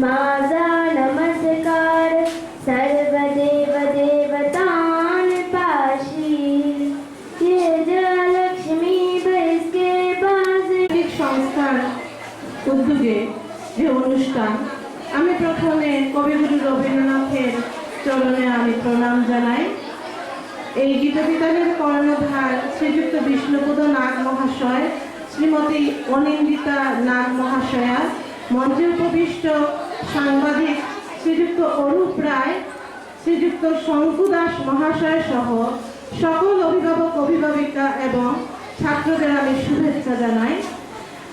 माझा नमस्कार सर्वदेव देवतान पाशी लक्ष्मी बैसके बाजे সংস্থার উদ্যোগে যে অনুষ্ঠান আমি প্রথমে কবিগুরু রবীন্দ্রনাথের চরণে আমি প্রণাম জানাই। এই গীতবিতানের কর্ণধার শ্রীযুক্ত বিষ্ণুপদ নাগ মহাশয়, শ্রীমতী অনিন্দিতা নাগ মহাশয়া, মঞ্চে উপবিষ্ট সাংবাদিক শ্রীযুক্ত অরূপ রায়, শ্রীযুক্ত শঙ্কু দাস মহাশয় সহ সকল অভিভাবক অভিভাবিকা এবং ছাত্রদের আমি শুভেচ্ছা জানাই।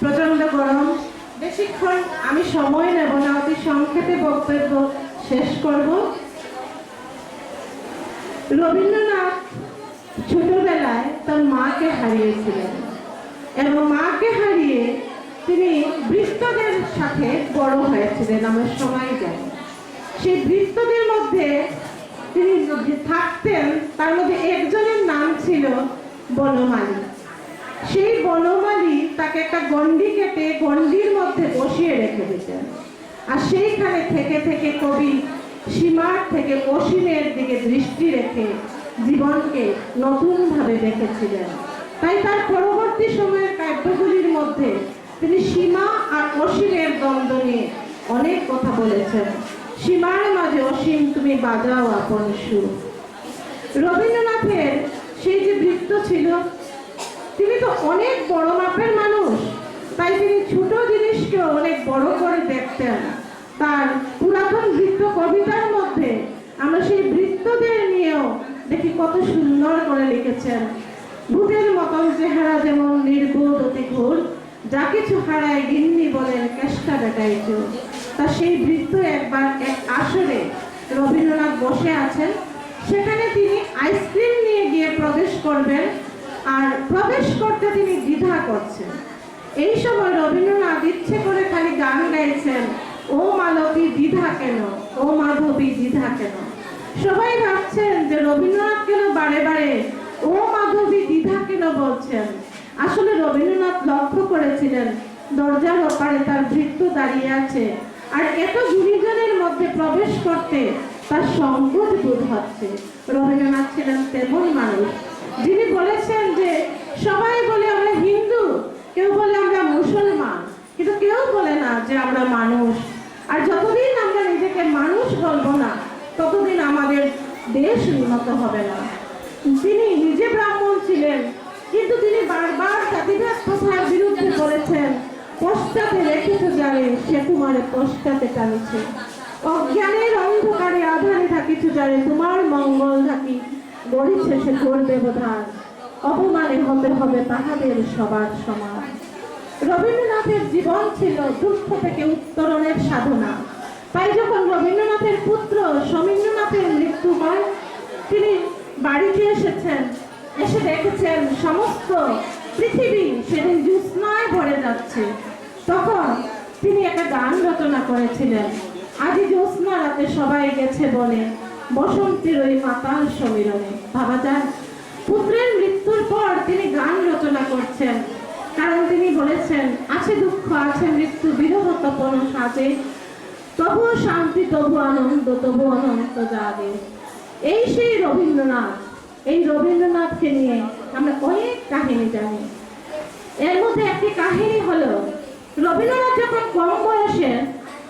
প্রচণ্ড গরম, বেশিক্ষণ আমি সময় নেব না, অতি সংক্ষেপে বক্তব্য শেষ করব। রবীন্দ্রনাথ ছোটবেলায় তার মাকে হারিয়েছিলেন এবং মাকে হারিয়ে তিনি বৃত্তদের সাথে বড় হয়েছিলেন, আমরা সবাই জানি। সেই বৃত্তদের মধ্যে তিনি থাকতেন, তার মধ্যে একজনের নাম ছিল বনমালী। সেই বনমালী তাকে একটা গণ্ডি কেটে গণ্ডির মধ্যে বসিয়ে রেখে দিতেন, আর সেইখানে থেকে থেকে কবি সীমার থেকে অসীমের দিকে দৃষ্টি রেখে জীবনকে নতুনভাবে দেখেছিলেন। তাই তার পরবর্তী সময়ের কাব্যগুলির মধ্যে তিনি সীমা আর অসীমের দ্বন্দ্ব নিয়ে অনেক কথা বলেছেন। সীমার মাঝে অসীম তুমি বাজাও আপন সুর। রবীন্দ্রনাথের সেই যে বৃত্ত ছিল, তিনি তো অনেক বড় মাপের মানুষ, তাই তিনি ছোট জিনিসকে অনেক বড় করে দেখতেন। তার পুরাতন বৃত্ত কবিতার মধ্যে আমরা সেই বৃত্তদের নিয়েও দেখি কত সুন্দর করে লিখেছেন। ভূতের মতন চেহারা যেমন নির্বোধ অতি ঘোর, যা কিছু হারায় গিন্নি বলেন কেষ্টা দেখাইছ। তা সেই বৃত্ত একবার এক আসরে রবীন্দ্রনাথ বসে আছেন, সেখানে তিনি আইসক্রিম নিয়ে গিয়ে প্রবেশ করবেন, আর প্রবেশ করতে তিনি দ্বিধা করছেন। এই সময় রবীন্দ্রনাথ ইচ্ছে করে খালি গান গাইছেন, ও মালতী দ্বিধা কেন, ও মাধবী দ্বিধা কেন। সবাই ভাবছেন যে রবীন্দ্রনাথ কেন বারে বারে ও মাধবী দ্বিধা কেন বলছেন। আসলে রবীন্দ্রনাথ লক্ষ্য করেছিলেন দরজার ওপারে তার বৃত্ত দাঁড়িয়ে আছে, আর এত গুণীজনের মধ্যে প্রবেশ করতে তার সংকোচ বোধ হচ্ছে। রবীন্দ্রনাথ ছিলেন তেমন মানুষ যিনি বলেছেন যে সবাই বলে আমরা হিন্দু, কেউ বলে আমরা মুসলমান, কিন্তু কেউ বলে না যে আমরা মানুষ। আর যতদিন আমরা নিজেকে মানুষ বলবো না, ততদিন আমাদের দেশ উন্নত হবে না। তিনি নিজে ব্রাহ্মণ ছিলেন, কিন্তু তিনি বারবার জাতিভেদ প্রথার বিরুদ্ধে বলেছেন, পশ্চাতে রেখেছে যারে সে তোমারে পশ্চাতে টানিছে, অজ্ঞানের অন্ধকারে আধারে থাকিছ যারে তোমার মঙ্গল থাকি গড়িছে সে করবে বোধান, অপমানে হতে হবে তাহাদের সবার সমান। রবীন্দ্রনাথের জীবন ছিল দুঃখ থেকে উত্তরণের সাধনা। তাই যখন রবীন্দ্রনাথের পুত্র সমীন্দ্রনাথের মৃত্যু হয়, তিনি বাড়িতে এসেছেন, এসে দেখেছেন সমস্ত পৃথিবী সেদিন জ্যোৎস্নায় ভরে যাচ্ছে। তখন তিনি একটা গান রচনা করেছিলেন, আজি জ্যোৎস্না রাতে সবাই গেছে বনে, বসন্তের ওই মাতাল সমীরণে। ভাবা যায়, পুত্রের মৃত্যুর পর তিনি গান রচনা করছেন, কারণ তিনি বলেছেন, আছে দুঃখ আছে মৃত্যু বিরহ তপন সাজে, তবুও শান্তি তবু আনন্দ তবু অনন্ত জাগে। এই সেই রবীন্দ্রনাথ। এই রবীন্দ্রনাথকে নিয়ে আমরা অনেক কাহিনী জানি। এর মধ্যে একটি কাহিনী হলো, রবীন্দ্রনাথ যখন কম বয়সে,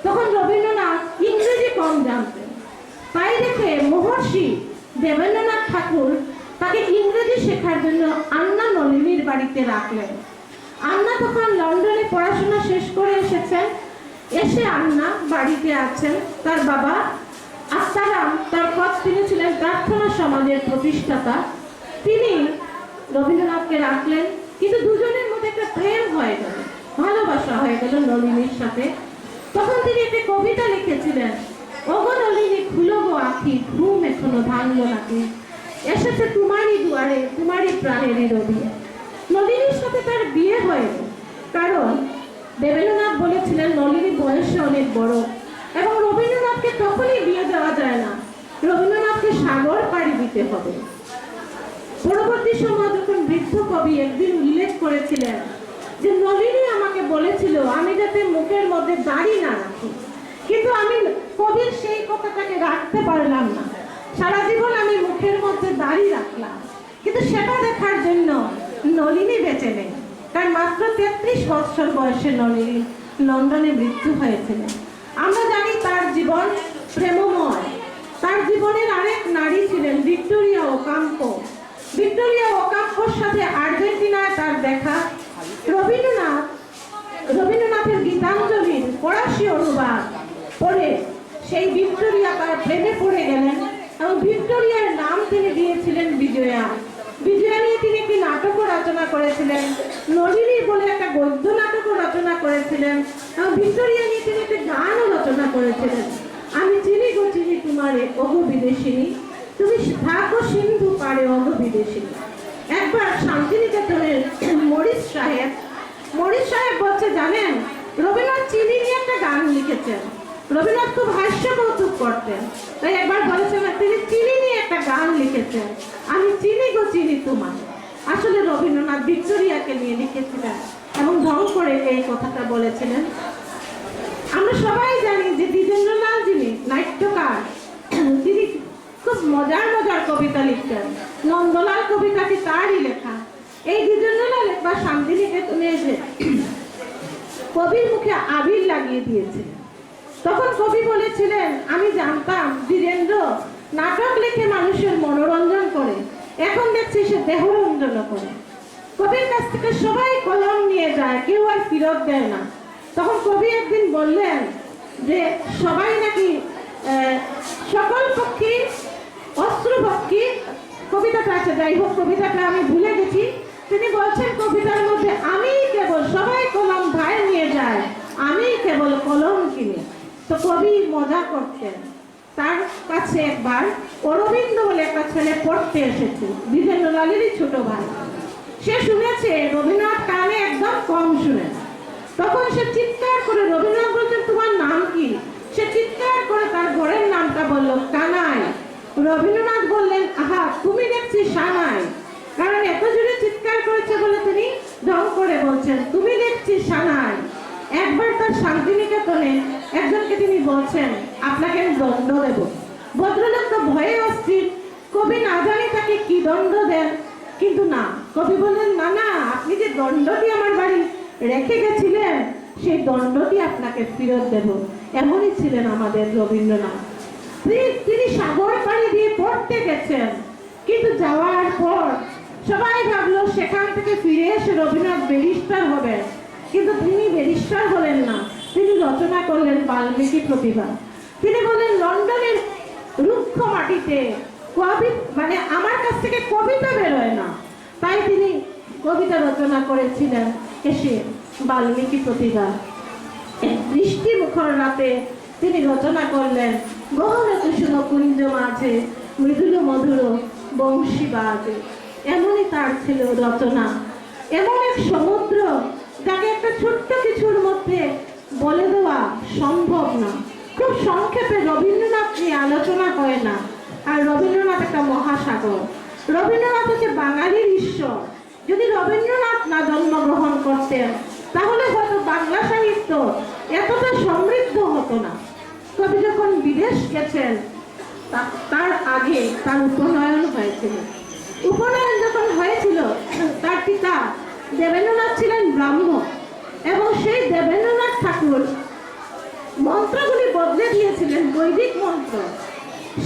তখন রবীন্দ্রনাথ ইংরেজি কম জানতেন। তাই দেখে মহর্ষি দেবেন্দ্রনাথ ঠাকুর তাকে ইংরেজি শেখার জন্য আন্না নলিনীর বাড়িতে রাখলেন। আন্না তখন লন্ডনে পড়াশোনা শেষ করে এসেছেন। এসে আন্না বাড়িতে আছেন। তার বাবা আত্মারাম, তার পর তিনি ছিলেন প্রার্থনা সমাজের প্রতিষ্ঠাতা। তিনি রবীন্দ্রনাথকে রাখলেন, কিন্তু দুজনের মধ্যে একটা প্রেম হয়ে গেল, ভালোবাসা হয়ে গেল নলিনীর সাথে। তখন তিনি একটি কবিতা লিখেছিলেন, ওগো নলিনী খুলো গো আঁখি, ঘুম এখনো ভাঙলো নাকি, এসেছে তোমারই দুয়ারে তোমারই প্রাণেরই রবি। নলিনীর সাথে তার বিয়ে হয়নি, কারণ দেবেন্দ্রনাথ বলেছিলেন নলিনী বয়সে অনেক বড় এবং রবীন্দ্রনাথকে তখনই বিয়ে দেওয়া যায় না, রবীন্দ্রনাথকে সাগর পাড়ি দিতে হবে। পরবর্তী সময় যখন বৃদ্ধ কবি একদিন উল্লেখ করেছিলেন যে নলিনী আমাকে বলেছিল আমি যাতে মুখের মধ্যে দাড়ি না রাখি, কিন্তু আমি কবির সেই কথাটাকে রাখতে পারলাম না। সারা জীবন আমি মুখের মধ্যে দাড়ি রাখলাম, কিন্তু সেটা দেখার জন্য নলিনী বেঁচে নেই, কারণ মাত্র 33 বছর বয়সে নলিনী লন্ডনে মৃত্যু হয়েছিল। আমরা জানি তার জীবন প্রেমময়। তার জীবনের আরেক নারী ছিলেন ভিক্টোরিয়া ওকাম্পো। ভিক্টোরিয়া ওকাম্পোর সাথে আর্জেন্টিনায় তার দেখা। রবীন্দ্রনাথের গীতাঞ্জলির ফরাসি অনুবাদ পড়ে সেই ভিক্টোরিয়া তার প্রেমে পড়ে গেলেন এবং ভিক্টোরিয়ার নাম তিনি দিয়েছিলেন বিজয়া। বিজয়া নিয়ে তিনি একটি নাটকও রচনা করেছিলেন, নলিনী বলে একটা গদ্য নাটকও রচনা করেছিলেন এবং ভিক্টোরিয়া নিয়ে তিনি একটি গানও রচনা করেছিলেন, আমি চিনি গো চিনি তোমারে ওগো বিদেশিনী, তুমি থাকো সিন্ধু পারে ওগো বিদেশিনী। একবার শান্তিনিকেতনের মরিস সাহেব বলছে, জানেন রবীন্দ্রনাথ চিনি নিয়ে একটা গান লিখেছেন। রবীন্দ্রনাথ খুব হাস্য কৌতুক করতেন, তাই একবার বলেছেন তিনি চিনি নিয়ে একটা গান লিখেছেন, আমি চিনি গো চিনি তোমার। আসলে রবীন্দ্রনাথ ভিক্টোরিয়াকে নিয়ে লিখেছিলেন এবং ঢং করে এই কথাটা বলেছিলেন। আমরা সবাই জানি যে দ্বিজেন্দ্রলাল যিনি নাট্যকার, তিনি খুব মজার মজার কবিতা লিখতেন। নন্দলাল কবিতাটি তারই লেখা। এই দ্বিজেন্দ্রলাল একবার শান্তিনিকেতনে এসে কবির মুখে আবির লাগিয়ে দিয়েছিলেন। তখন কবি বলেছিলেন, আমি জানতাম দ্বিজেন্দ্র নাটক লিখে মানুষের মনোরঞ্জন করে, এখন দেখছি সে দেহরঞ্জন করে। কবির কাছ থেকে সবাই কলম নিয়ে যায়, কেউ আর ফেরত দেয় না। তখন কবি একদিন বললেন যে সবাই নাকি সকল পক্ষী অস্ত্র পক্ষী, কবিতাটা আছে, যাই হোক কবিতাটা আমি ভুলে গেছি। তিনি বলছেন কবিতার মধ্যে, আমি কেবল, সবাই কলম ধায় নিয়ে যায়, আমি কেবল কলম কিনি। তো কবি মজা করতেন। তার কাছে একবার অরবিন্দ বলে একটা ছেলে পড়তে এসেছে, দ্বিজেন্দ্রলালেরই ছোট ভাই। সে শুনেছে রবীন্দ্রনাথ কানে একদম কম শুনে। তখন সে চিৎকার করে, রবীন্দ্রনাথ বলছেন তোমার নাম কি? সে চিৎকার করে তার ঘরের নামটা বলল, কানাই। রবীন্দ্রনাথ বললেন, আহা তুমি দেখছি সানাই। কারণ এত জোরে চিৎকার করেছে বলে তিনি ঢং করে বলছেন, তুমি দেখছি সানাই। একবার তার শান্তিনিকেতনে একজনকে তিনি বলছেন, আপনাকে আমি দণ্ড দেব। ভদ্রলোক তো ভয়ে অস্থির, কবি না জানি তাকে কি দণ্ড দেন, কিন্তু না, কবি বললেন, না না, আপনি যে দণ্ডটি আমার বাড়ি রেখে গেছিলেন সেই দণ্ডটি আপনাকে ফেরত দেব। এমনই ছিলেন আমাদের রবীন্দ্রনাথ। তিনি সাগর পাড়ি দিয়ে পড়তে গেছেন, কিন্তু যাওয়ার পর সবাই ভাবলো সেখান থেকে ফিরে এসে রবীন্দ্রনাথ ব্যারিস্টার হবেন, কিন্তু তিনি ব্যারিস্টার হলেন না। তিনি রচনা করলেন বাল্মীকি প্রতিভা। তিনি বলেন, লন্ডনের রুক্ষ মাটিতে মানে আমার কাছ থেকে কবিতা বেরোয় না, তাই তিনি কবিতা রচনা করেছিলেন এসে বাল্মীকি প্রতিভা। বৃষ্টি মুখর রাতে তিনি রচনা করলেন, গহন কুসুম কুঞ্জ মাঝে মৃদুল মধুর বংশী বাজে। এমনই তার ছিল রচনা, এমন এক সমুদ্র যাকে একটা ছোট্ট কিছুর মধ্যে বলে দেওয়া সম্ভব না। খুব সংক্ষেপে রবীন্দ্রনাথ নিয়ে আলোচনা হয় না। আর রবীন্দ্রনাথ একটা মহাসাগর। রবীন্দ্রনাথ হচ্ছে বাঙালির ঈশ্বর। যদি রবীন্দ্রনাথ না জন্মগ্রহণ করতেন তাহলে হয়তো বাংলা সাহিত্য এতটা সমৃদ্ধ হতো না। কবি যখন বিদেশ গেছেন তার আগে তার উপনয়ন হয়েছিল। উপনয়ন যখন হয়েছিল তার পিতা দেবেন্দ্রনাথ ছিলেন ব্রাহ্মণ, এবং সেই দেবেন্দ্রনাথ ঠাকুর মন্ত্রগুলি বদলে দিয়েছিলেন বৈদিক মন্ত্র।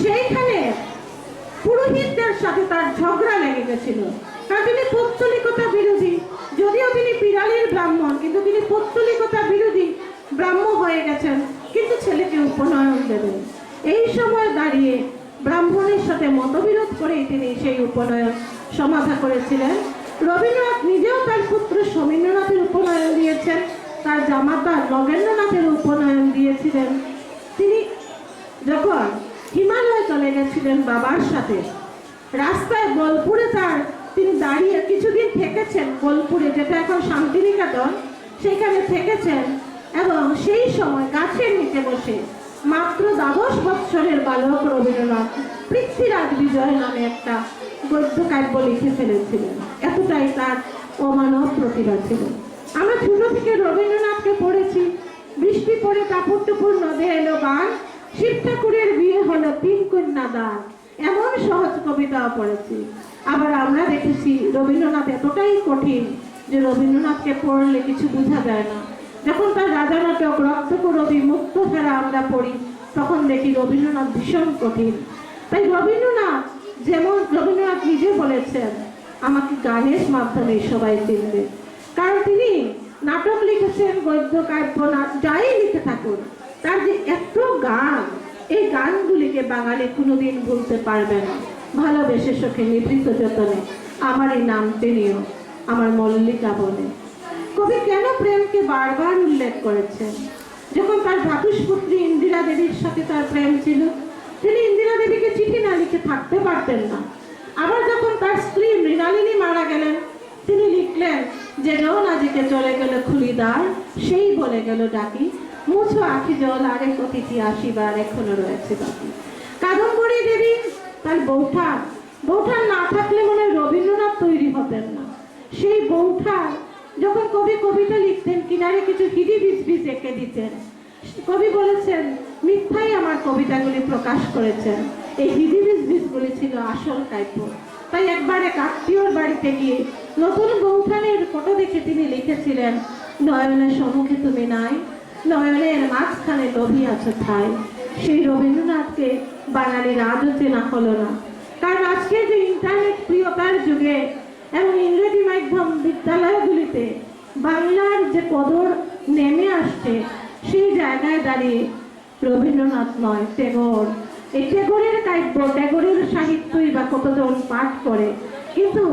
সেইখানে পুরোহিতদের সাথে তার ঝগড়া লেগে গেছিল, কারণ তিনি পৌত্তলিকতা বিরোধী। যদিও তিনি পিরালির ব্রাহ্মণ, কিন্তু তিনি পৌত্তলিকতা বিরোধী ব্রাহ্ম হয়ে গেছেন, কিন্তু ছেলেকে উপনয়ন দেবেন। এই সময় দাঁড়িয়ে ব্রাহ্মণের সাথে মতবিরোধ করেই তিনি সেই উপনয়ন সমাধা করেছিলেন। রবীন্দ্রনাথ নিজেও তার পুত্র সমীন্দ্রনাথের উপনয়ন দিয়েছেন, তার জামাতা নগেন্দ্রনাথের উপনয়ন দিয়েছিলেন। তিনি যখন হিমালয়ে চলে গেছিলেন বাবার সাথে, রাস্তায় বোলপুরে তিনি দাঁড়িয়ে কিছুদিন থেকেছেন। বোলপুরে, যেটা এখন শান্তিনিকেতন, সেখানে থেকেছেন। এবং সেই সময় গাছের নিচে বসে মাত্র 12 বৎসরের বালক রবীন্দ্রনাথ পৃথ্বীরাজ বিজয় নামে একটা গদ্য কাব্য লিখে ফেলেছিলেন। এতটাই তার অমানব প্রতিভা ছিল। আমরা ছোট থেকে রবীন্দ্রনাথকে পড়েছি। বৃষ্টি পড়ে কাপড় টুপুর নদে এলো গান, শিব ঠাকুরের বিয়ে হলো 3 কন্যা দান, এমন সহজ কবিতাও পড়েছি। আবার আমরা দেখেছি রবীন্দ্রনাথ এতটাই কঠিন যে রবীন্দ্রনাথকে পড়লে কিছু বোঝা যায় না। যখন তার রাজা নাটক রক্তকরবী মুক্তধারা আমরা পড়ি, তখন দেখি রবীন্দ্রনাথ ভীষণ কঠিন। তাই রবীন্দ্রনাথ নিজে বলেছেন, আমাকে গানের মাধ্যমে সবাই চিনবে। কারণ তিনি নাটক লিখেছেন, গদ্য কাব্য যাই লিখে থাকুন, তার যে এত গান, এই গানগুলিকে বাঙালি কোনোদিন ভুলতে পারবে না। ভালোবেসে সখে নিভৃত যতনে আমারই নাম তিনিও আমার মল্লিকা বনে। কবি কেন প্রেমকে বারবার উল্লেখ করেছেন? যখন তার ভ্রাতুষ্পুত্রী ইন্দিরা দেবীর সাথে তার প্রেম ছিল, তিনি ইন্দিরা দেবীকে চিঠি না লিখে থাকতে পারতেন না। আবার যখন তার স্ত্রী মৃণালিনী মারা গেলেন, তিনি লিখলেন, যে নাজিকে চলে গেল খুলিদার, সেই বলে গেল ডাকি, মুছো আখি জল আরেক অতিথি আসিবার এখনো রয়েছে বাকি। কাদম্বরী দেবী তার বৌঠান না থাকলে মনে হয় রবীন্দ্রনাথ তৈরি হতেন না। সেই বৌঠান যখন কবি কবিতা লিখতেন, কিনারে কিছু হিডি বিজ এঁকে দিতেন। কবি বলেছেন, মিথ্যাই আমার কবিতাগুলি প্রকাশ করেছেন, এই হিডি বিজগুলি ছিল আসল কাব্য। তাই একবার এক আত্মীয়র বাড়িতে গিয়ে নতুন বৌঠানের ফটো দেখে তিনি লিখেছিলেন, নয়নের সম্মুখে তুমি নাই, নয়নের মাঝখানে লোভী আছো ঠাই। সেই রবীন্দ্রনাথকে বাঙালির আজও চেনা হলো না। কারণ আজকে যে ইন্টারনেট প্রিয়তার যুগে এবং ইংরেজি মাধ্যম বিদ্যালয়গুলিতে বাংলার যে কদর নেমে আসছে, সেই জায়গায় দাঁড়িয়ে রবীন্দ্রনাথ নয়, ট্যাগর। এই ট্যাগরের কাব্য, ট্যাগরের সাহিত্যই বা কতজন পাঠ করে, কিন্তু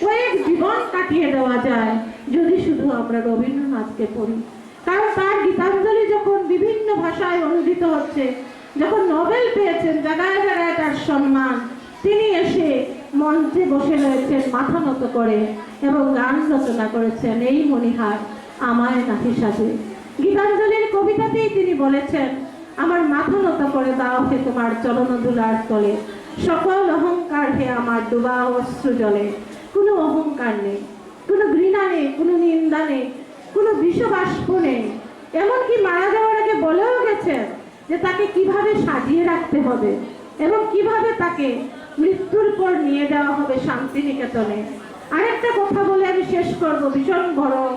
কয়েক জীবন কাটিয়ে দেওয়া যায় যদি শুধু আমরা রবীন্দ্রনাথকে পড়ি। কারণ তার গীতাঞ্জলি যখন বিভিন্ন ভাষায় অনুদিত হচ্ছে, যখন নোবেল পেয়েছেন, জায়গায় জায়গায় তার সম্মান, তিনি এসে মঞ্চে বসে রয়েছেন মাথা নত করে এবং গান রচনা করেছেন, এই মণিহার আমায় নাহি সাজে। গীতাঞ্জলির কবিতাতেই তিনি বলেছেন, আমার মাথা নত করে দাও হে তোমার চরণ ধুলার তলে, সকল অহংকার হে আমার ডুবা অশ্রু জলে। কোনো অহংকার নেই, কোনো ঘৃণা নেই, কোনো নিন্দা নেই, কোনো বিষবাষ্প নেই। এমনকি মারা যাওয়ার আগে বলেও গেছেন যে তাকে কিভাবে সাজিয়ে রাখতে হবে এবং কিভাবে তাকে মৃত্যুর পর নিয়ে যাওয়া হবে শান্তিনিকেতনে। আরেকটা কথা বলে আমি শেষ করবো, ভীষণ গরম,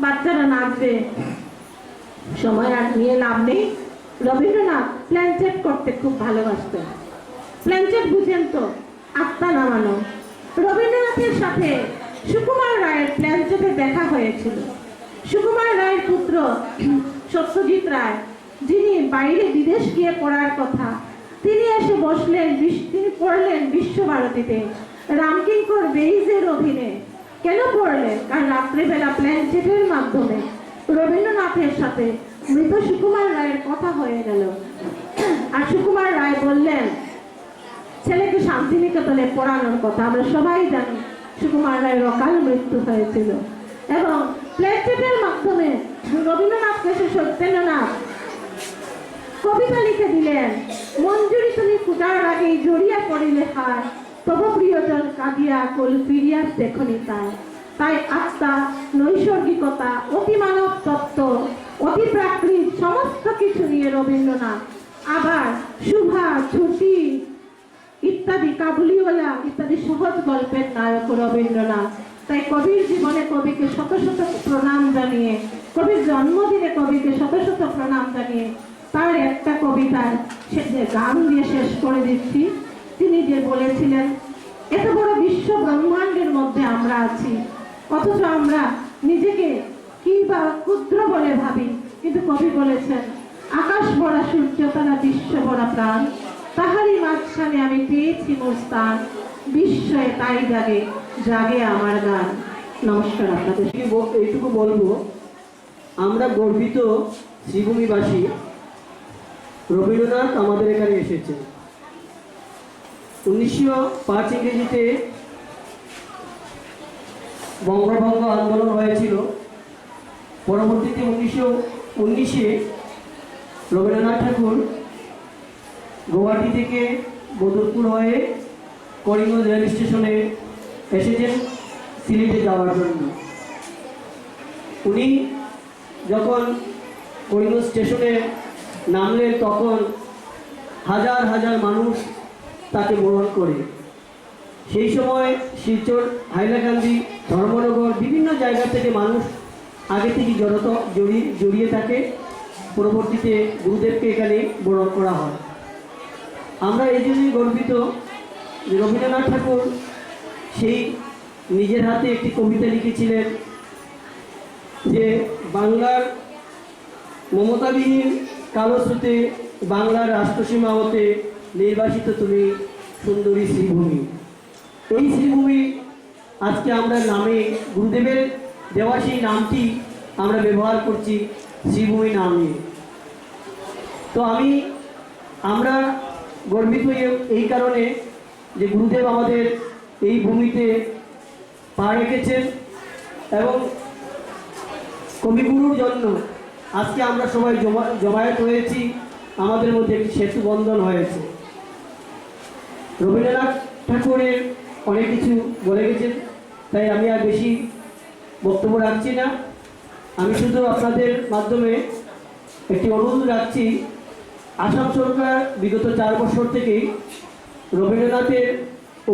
বাচ্চারা নাচবে, সময় আর নিয়ে লাভ নেই। রবীন্দ্রনাথ প্ল্যানচেট করতে খুব ভালোবাসতেন। প্ল্যানচেট বুঝেন তো, আত্মা নামানো। রবীন্দ্রনাথের সাথে সুকুমার রায়ের প্ল্যানচেটে দেখা হয়েছিল। সুকুমার রায়ের পুত্র সত্যজিৎ রায়, যিনি বাইরে বিদেশ গিয়ে পড়ার কথা, তিনি এসে বসলেন, তিনি পড়লেন বিশ্বভারতীতে রামকিঙ্কর বেইজের অধীনে। কেন পড়লেন? কারণ রাত্রেবেলা প্ল্যানচেটের মাধ্যমে রবীন্দ্রনাথের সাথে মৃত সুকুমার রায়ের কথা হয়ে গেল। আর সুকুমার রায় বললেন, ছেলেকে শান্তিনিকেতনে পড়ানোর কথা আমরা সবাই জানি। সুকুমার রায়ের অকাল মৃত্যু হয়েছিল এবং প্লেটলেটের মাধ্যমে রবীন্দ্রনাথকে সে সত্যেন্দ্রনাথ কবিতা লিখে দিলেন, মঞ্জুরি তুমি ফুটার আগেই জড়িয়া পড়িলে হায়, তবু প্রিয়জন কাঁদিয়া কোল ফিরিয়া দেখনি তাই। তাই আত্মা, নৈসর্গিকতা, অতি মানব তত্ত্ব, অতি প্রাকৃত সমস্ত কিছু নিয়ে রবীন্দ্রনাথ। আবার শুভা, ছুটি ইত্যাদি, কাবুলিওয়ালা ইত্যাদি সহজ গল্পের নায়ক রবীন্দ্রনাথ। তাই কবির জীবনে কবিকে শত শত প্রণাম জানিয়ে, কবির জন্মদিনে কবিকে শত শত প্রণাম জানিয়ে তার একটা কবিতার সে যে গান দিয়ে শেষ করে দিচ্ছি। তিনি যে বলেছিলেন, এত বড় বিশ্ব ব্রহ্মাণ্ডের মধ্যে আমরা আছি, অথচ আমরা নিজেকে কি বা ক্ষুদ্র বলে ভাবি। কিন্তু কবি বলেছেন, আকাশ ভরা সূর্য তারা, বিশ্ব ভরা প্রাণ, তাহারই মাঝখানে আমি পেয়েছি মোর স্থান, বিস্ময়ে তাই জাগে জাগে আমার গান। নমস্কার আপনাদের। এইটুকু বলবো, আমরা গর্বিত শ্রীভূমিবাসী, রবীন্দ্রনাথ আমাদের এখানে এসেছে। 1905 ইংরেজিতে বঙ্গভঙ্গ আন্দোলন হয়েছিল। পরবর্তীতে 1919-এ রবীন্দ্রনাথ ঠাকুর গুয়াহাটি থেকে বদরপুর হয়ে করিমগঞ্জ রেল স্টেশনে এসেছেন সিলেটে যাওয়ার জন্য। উনি যখন করিমগঞ্জ স্টেশনে নামলেন, তখন হাজার হাজার মানুষ তাকে বরণ করে। সেই সময় শিলচর, হাইলাকান্দি, ধর্মনগর বিভিন্ন জায়গা থেকে মানুষ আগে থেকে জড়িয়ে থাকে। পরবর্তীতে গুরুদেবকে এখানে বরণ করা হয়। আমরা এই জন্যই গর্বিত যে রবীন্দ্রনাথ ঠাকুর সেই নিজের হাতে একটি কবিতা লিখেছিলেন যে, বাংলার মমতাবিহীন কালো স্রোতে, বাংলার রাষ্ট্রসীমা হতে নির্বাসিত তুমি সুন্দরী শ্রীভূমি। এই শ্রীভূমি আজকে আমরা নামে, গুরুদেবের দেওয়া সেই নামটি আমরা ব্যবহার করছি শ্রীভূমি নামে। তো আমরা গর্বিত এই কারণে যে গুরুদেব আমাদের এই ভূমিতে পা রেখেছেন এবং কবিগুরুর জন্য আজকে আমরা সবাই জমায়েত হয়েছি। আমাদের মধ্যে একটি সেতু বন্ধন হয়েছে। রবীন্দ্রনাথ ঠাকুরের অনেক কিছু বলে গেছেন, তাই আমি আর বেশি বক্তব্য রাখছি না। আমি শুধু আপনাদের মাধ্যমে একটি অনুরোধ রাখছি, আসাম সরকার বিগত 4 বছর থেকেই রবীন্দ্রনাথের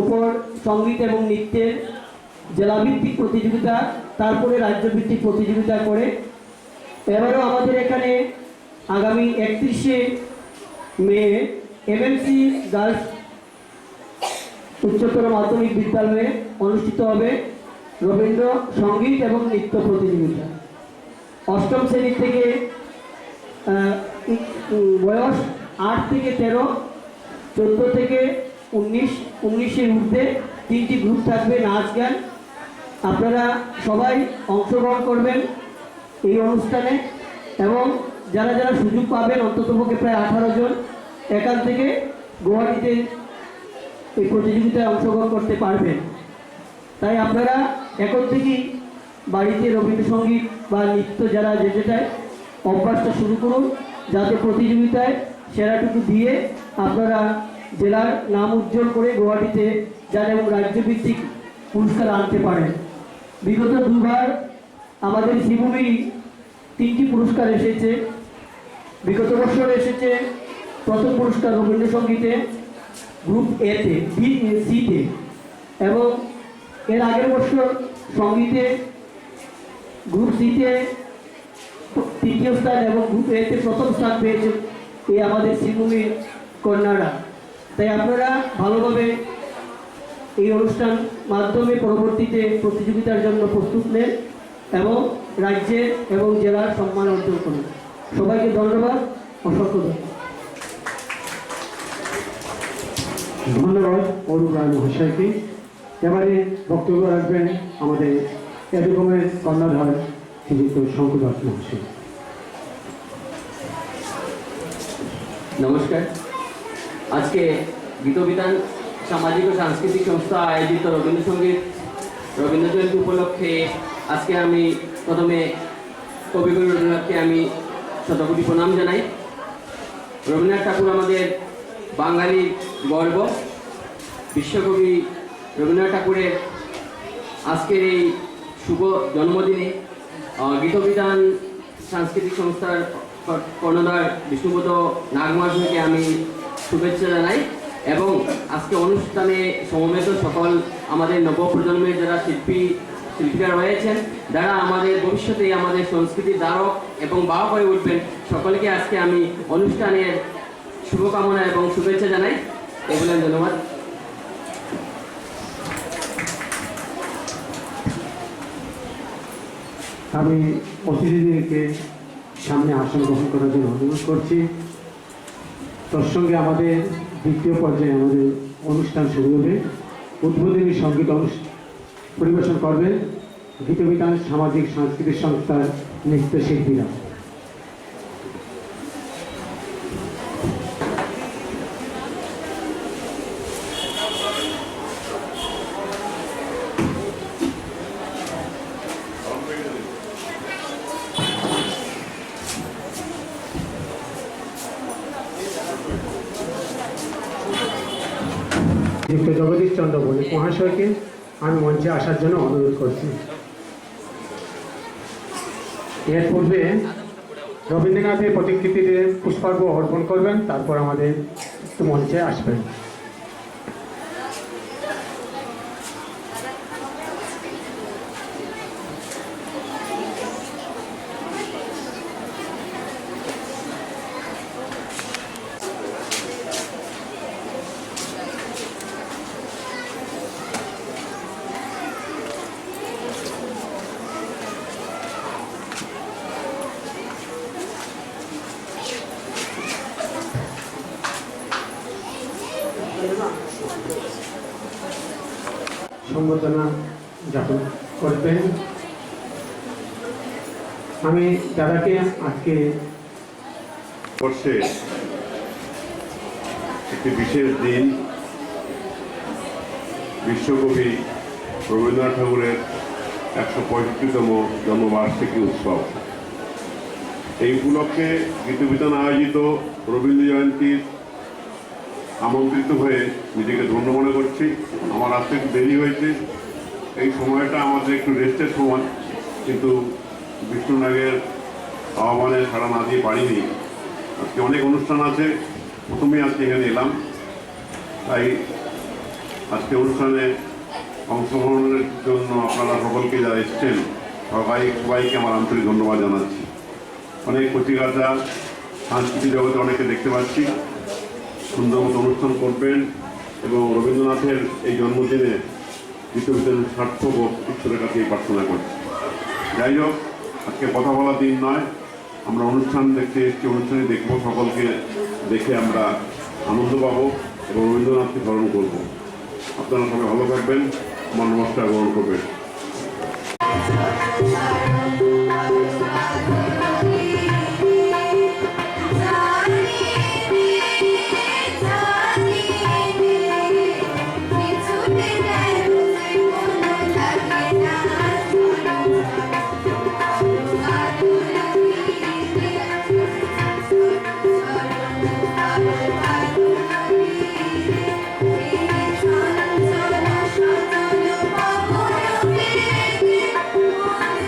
উপর সঙ্গীত এবং নৃত্যের জেলাভিত্তিক প্রতিযোগিতা, তারপরে রাজ্যভিত্তিক প্রতিযোগিতা করে। এবারও আমাদের এখানে আগামী 31শে মে এমএমসি গার্লস উচ্চতর মাধ্যমিক বিদ্যালয়ে অনুষ্ঠিত হবে রবীন্দ্র সঙ্গীত এবং নৃত্য প্রতিযোগিতা। 8ম শ্রেণী থেকে বয়স 8 থেকে 13, 14 থেকে 19, 19-এর ঊর্ধ্বে 3টি গ্রুপ থাকবে নাচ গান। আপনারা সবাই অংশগ্রহণ করবেন এই অনুষ্ঠানে এবং যারা যারা সুযোগ পাবেন, অন্ততপক্ষে প্রায় 18 জন এখান থেকে গুয়াহাটিতে এই প্রতিযোগিতায় অংশগ্রহণ করতে পারবেন। তাই আপনারা এখন থেকেই বাড়িতে রবীন্দ্রসঙ্গীত বা নৃত্য যারা যেটায় অভ্যাসটা শুরু করুন, যাতে প্রতিযোগিতায় সেরাটুকু দিয়ে আপনারা জেলার নাম উজ্জ্বল করে গুয়াহাটিতে যান এবং রাজ্যভিত্তিক পুরস্কার আনতে পারেন। বিগত 2বার আমাদের শ্রীভূমি 3টি পুরস্কার এসেছে। বিগত বছর এসেছে প্রথম পুরস্কার রবীন্দ্রসঙ্গীতে গ্রুপ এতে, সিতে, এবং এর আগের বছর সঙ্গীতে গ্রুপ সিতে 3য় স্থান এবং গ্রুপ এতে প্রথম স্থান পেয়েছে এই আমাদের শ্রীভূমির কন্যারা। তাই আপনারা ভালোভাবে এই অনুষ্ঠান মাধ্যমে পরবর্তীতে প্রতিযোগিতার জন্য প্রস্তুত নেন এবং রাজ্যের এবং জেলার সম্মান অর্জন করুন। সবাইকে ধন্যবাদ, অসংখ্য ধন্যবাদ অরুণ রায় মহাশয়কে। এবারে বক্তব্য রাখবেন আমাদের এরকমের কর্ণধার শ্রীযুক্ত শঙ্কর দাস মহাশয়। নমস্কার। আজকে গীতবিতান সামাজিক ও সাংস্কৃতিক সংস্থা আয়োজিত রবীন্দ্রসঙ্গীত রবীন্দ্র জয়ন্তী উপলক্ষে আজকে আমি প্রথমে কবিগুরু রবীন্দ্রনাথকে আমি শতকোটি প্রণাম জানাই। রবীন্দ্রনাথ ঠাকুর আমাদের বাঙালির গর্ব। বিশ্বকবি রবীন্দ্রনাথ ঠাকুরের আজকের এই শুভ জন্মদিনে গীতবিতান সাংস্কৃতিক সংস্থার কর্ণধার বিষ্ণুপদ নাগমহাশয়কে আমি শুভেচ্ছা জানাই এবং আজকে অনুষ্ঠানে সমবেত সকল আমাদের নবপ্রজন্মের যারা শিল্পীরা রয়েছেন, যারা আমাদের ভবিষ্যতে আমাদের সংস্কৃতির ধারক এবং বাহক হয়ে উঠবেন, সকলকে আজকে আমি অনুষ্ঠানের শুভকামনা এবং শুভেচ্ছা জানাই। এগুলো ধন্যবাদ। আমি অতিথিদেরকে সামনে আসন গ্রহণ করার জন্য অনুরোধ করছি। প্রসঙ্গে আমাদের দ্বিতীয় পর্যায়ে আমাদের অনুষ্ঠান শুরু হবে। উদ্বোধনী সঙ্গীত পরিবেশন করবেন গীতবিতান সামাজিক সাংস্কৃতিক সংস্থার নৃত্যশিল্পীরা। যুক্ত জগদীশ চন্দ্র বণিক মহাশয়কে আমি মঞ্চে আসার জন্য অনুরোধ করছি। এর পূর্বে রবীন্দ্রনাথের প্রতিকৃতিতে পুষ্পার্ঘ্য অর্পণ করবেন, তারপর আমাদের একটু মঞ্চে আসবেন। সম্বর্ধনা জ্ঞাপন করবেন। আমি দাদাকে আজকে বর্ষে একটি বিশেষ দিন, বিশ্বকবি রবীন্দ্রনাথ ঠাকুরের 165তম জন্মবার্ষিকী উৎসব। এই উপলক্ষে গীতবিতান আয়োজিত রবীন্দ্র জয়ন্তীর আমন্ত্রিত হয়ে নিজেকে ধন্য মনে করছি। আমার আসতে একটু দেরি হয়েছে, এই সময়টা আমাদের একটু রেস্টের সময়, কিন্তু বিষ্ণুনাগের আহ্বানে সাড়া না দিয়ে পারিনি। আজকে অনেক অনুষ্ঠান আছে, প্রথমেই আজকে এখানে এলাম, তাই আজকে অনুষ্ঠানে অংশগ্রহণের জন্য আপনারা সকলকে যারা এসছেন সবাইকে আমার আন্তরিক ধন্যবাদ জানাচ্ছি। অনেক কচিকাঁচা সাংস্কৃতিক জগতে অনেকে দেখতে পাচ্ছি সুন্দর মতো অনুষ্ঠান করবেন এবং রবীন্দ্রনাথের এই জন্মদিনে গীতবিতানের সার্থক ও ঈশ্বরের কাছে প্রার্থনা করছি। যাই হোক, আজকে কথা বলার দিন নয়, আমরা অনুষ্ঠান দেখতে এসেছি, অনুষ্ঠানে দেখবো, সকলকে দেখে আমরা আনন্দ পাবো এবং রবীন্দ্রনাথকে স্মরণ করবো। আপনারা সবাই ভালো থাকবেন, আমার নমস্কার গ্রহণ করবেন।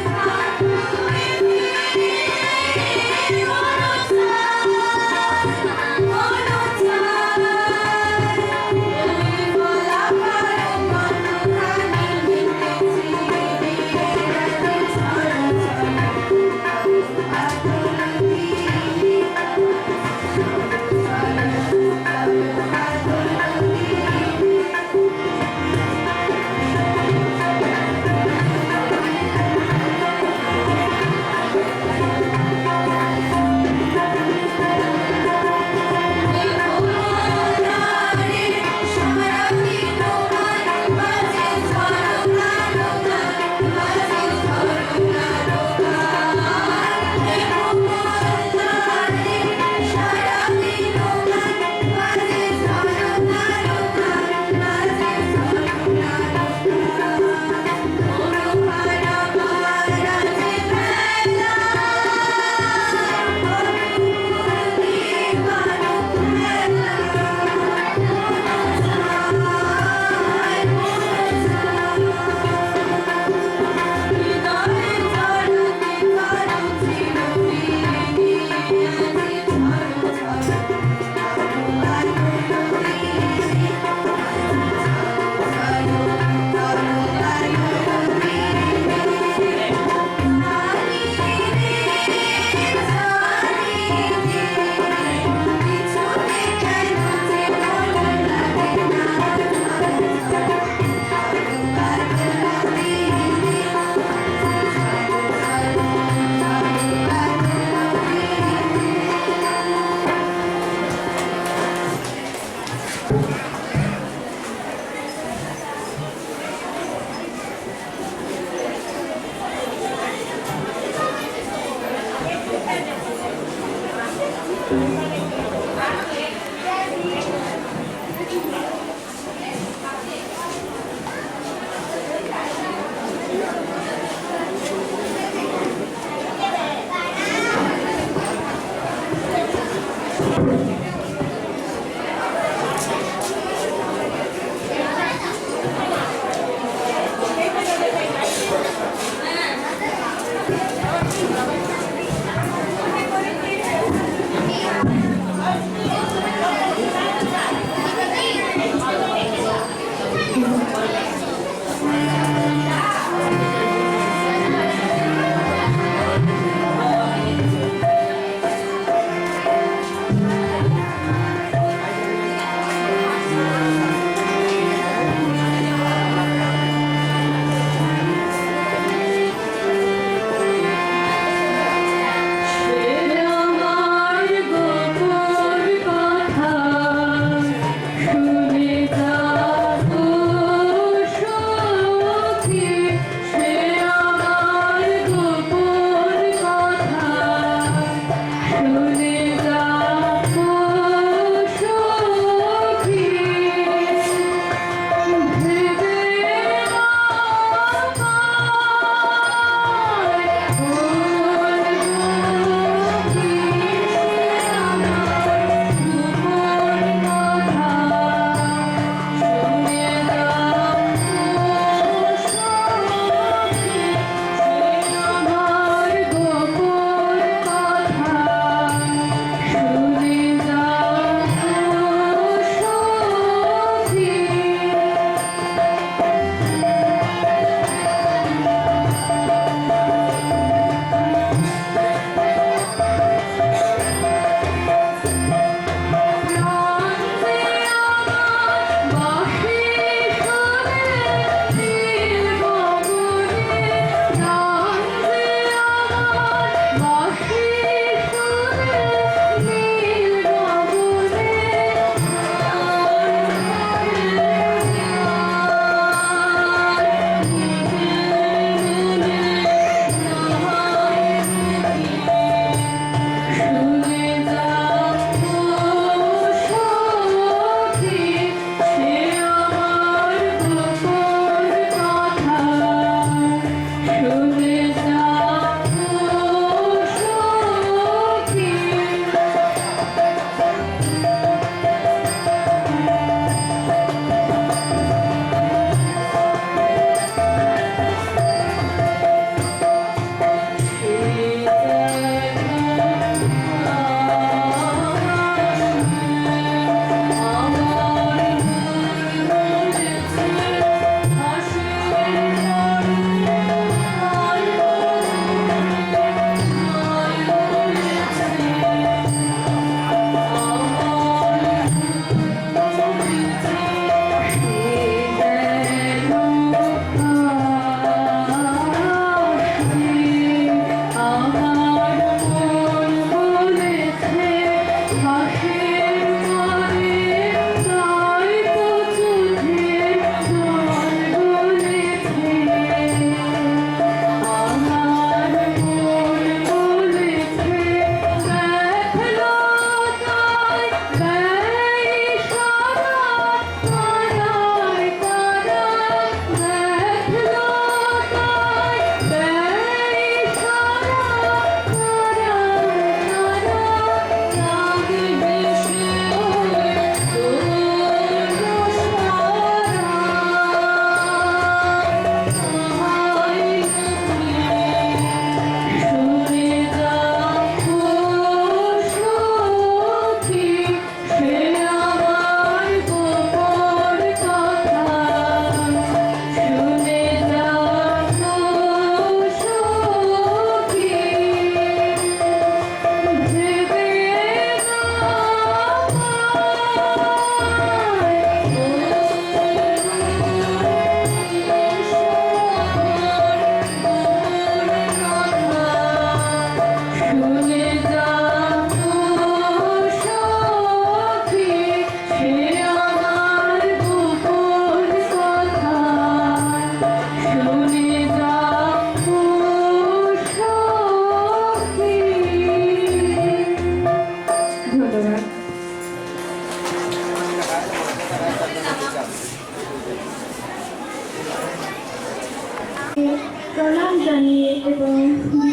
Bye. জানিয়ে এবং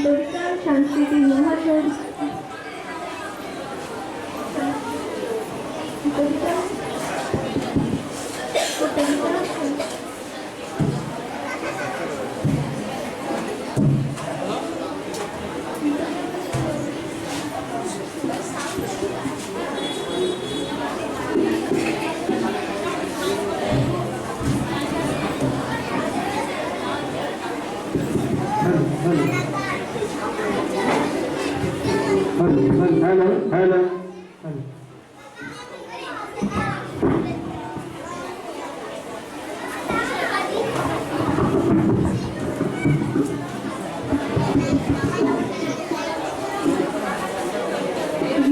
কবিতা সাংস্কৃতিক মহাজন হ্যালো হ্যালো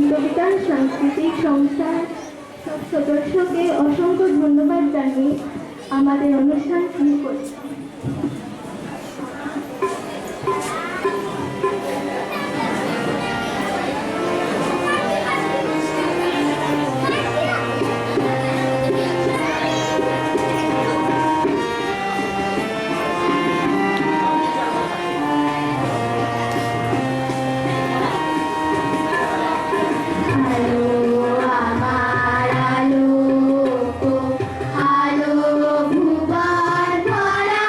কবিতার সাংস্কৃতিক সংস্থার সব সদস্যকে অসংখ্য ধন্যবাদ জানিয়ে আমাদের অনুষ্ঠান শুরু করছি। আলো ভুবন ভরা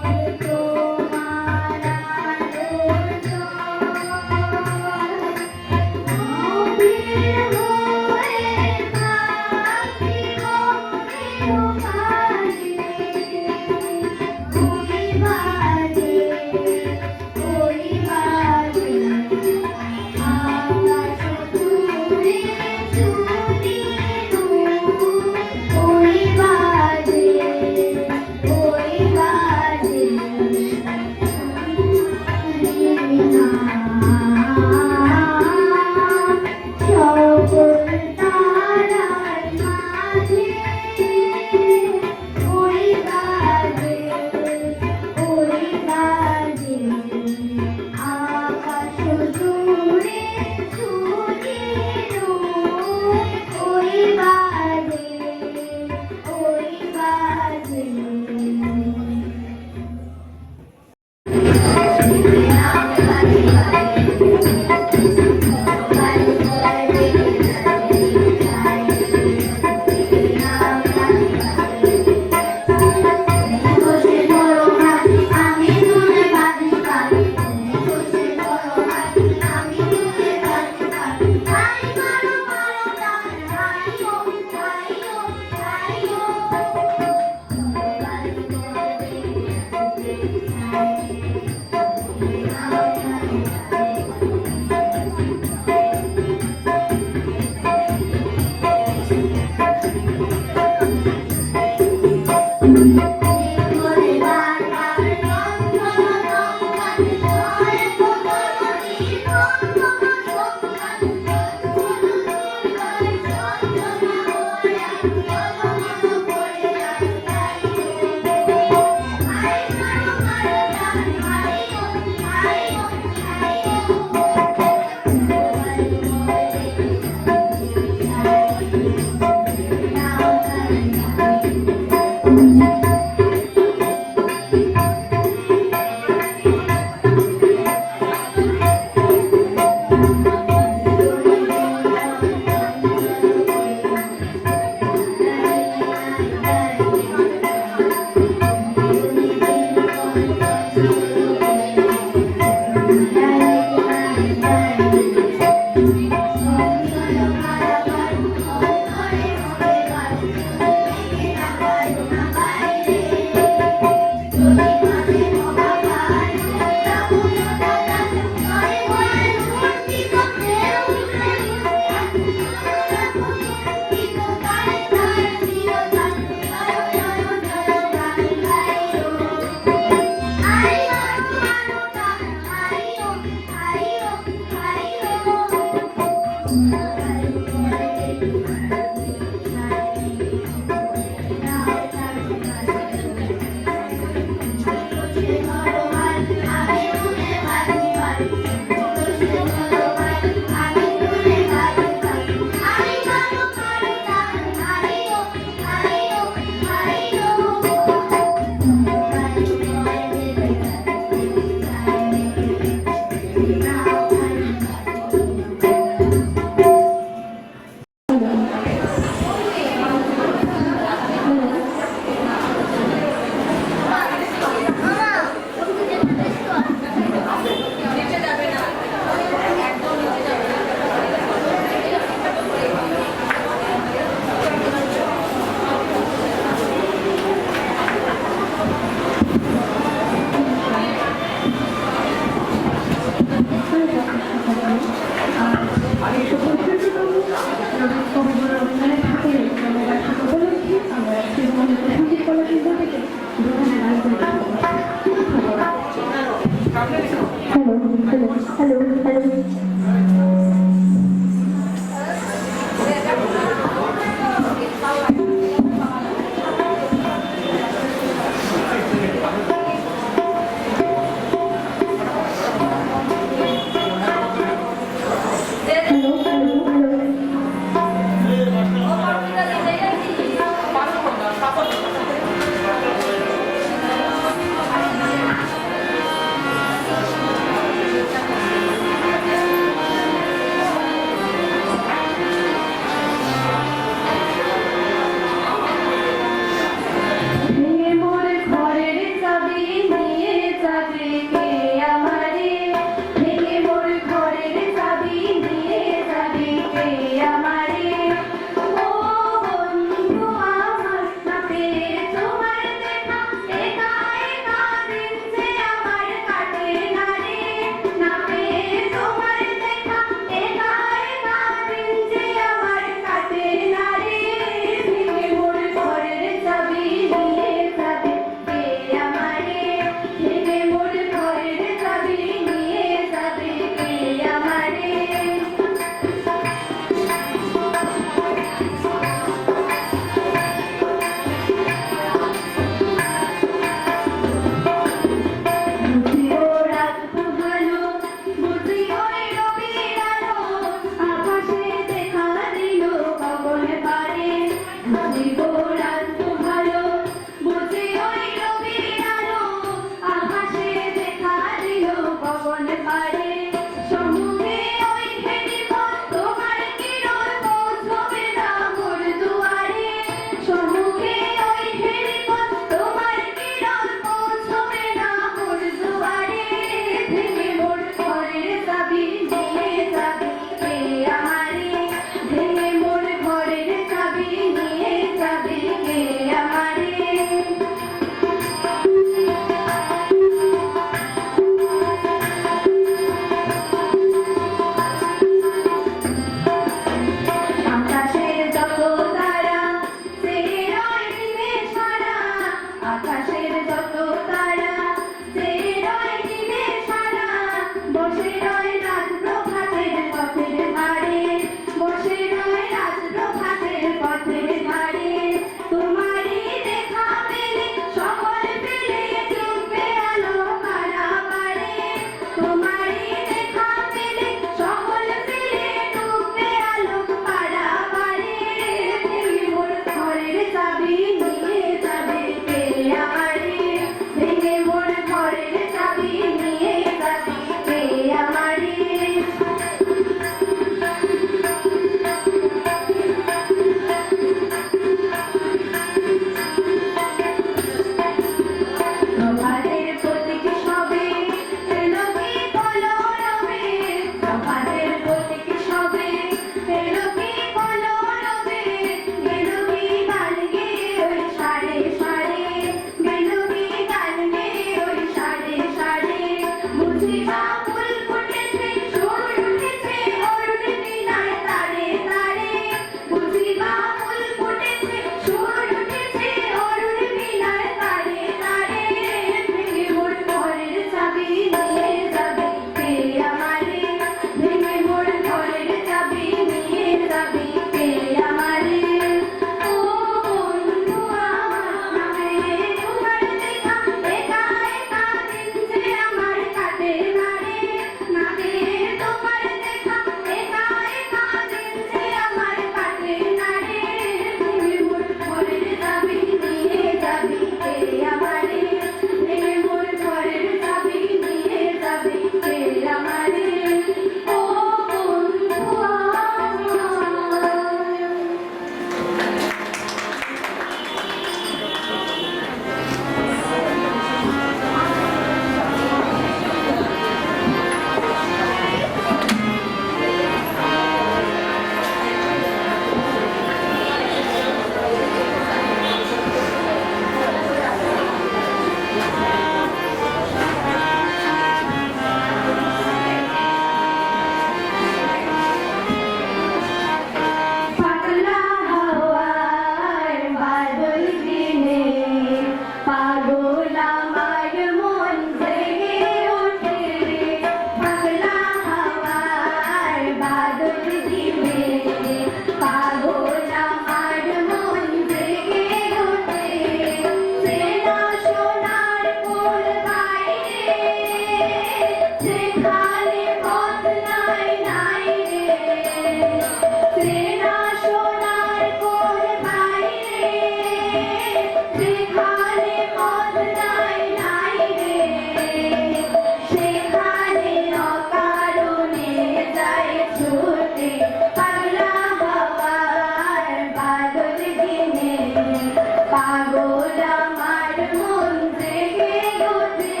পাগল আমার মন জেগে ওঠে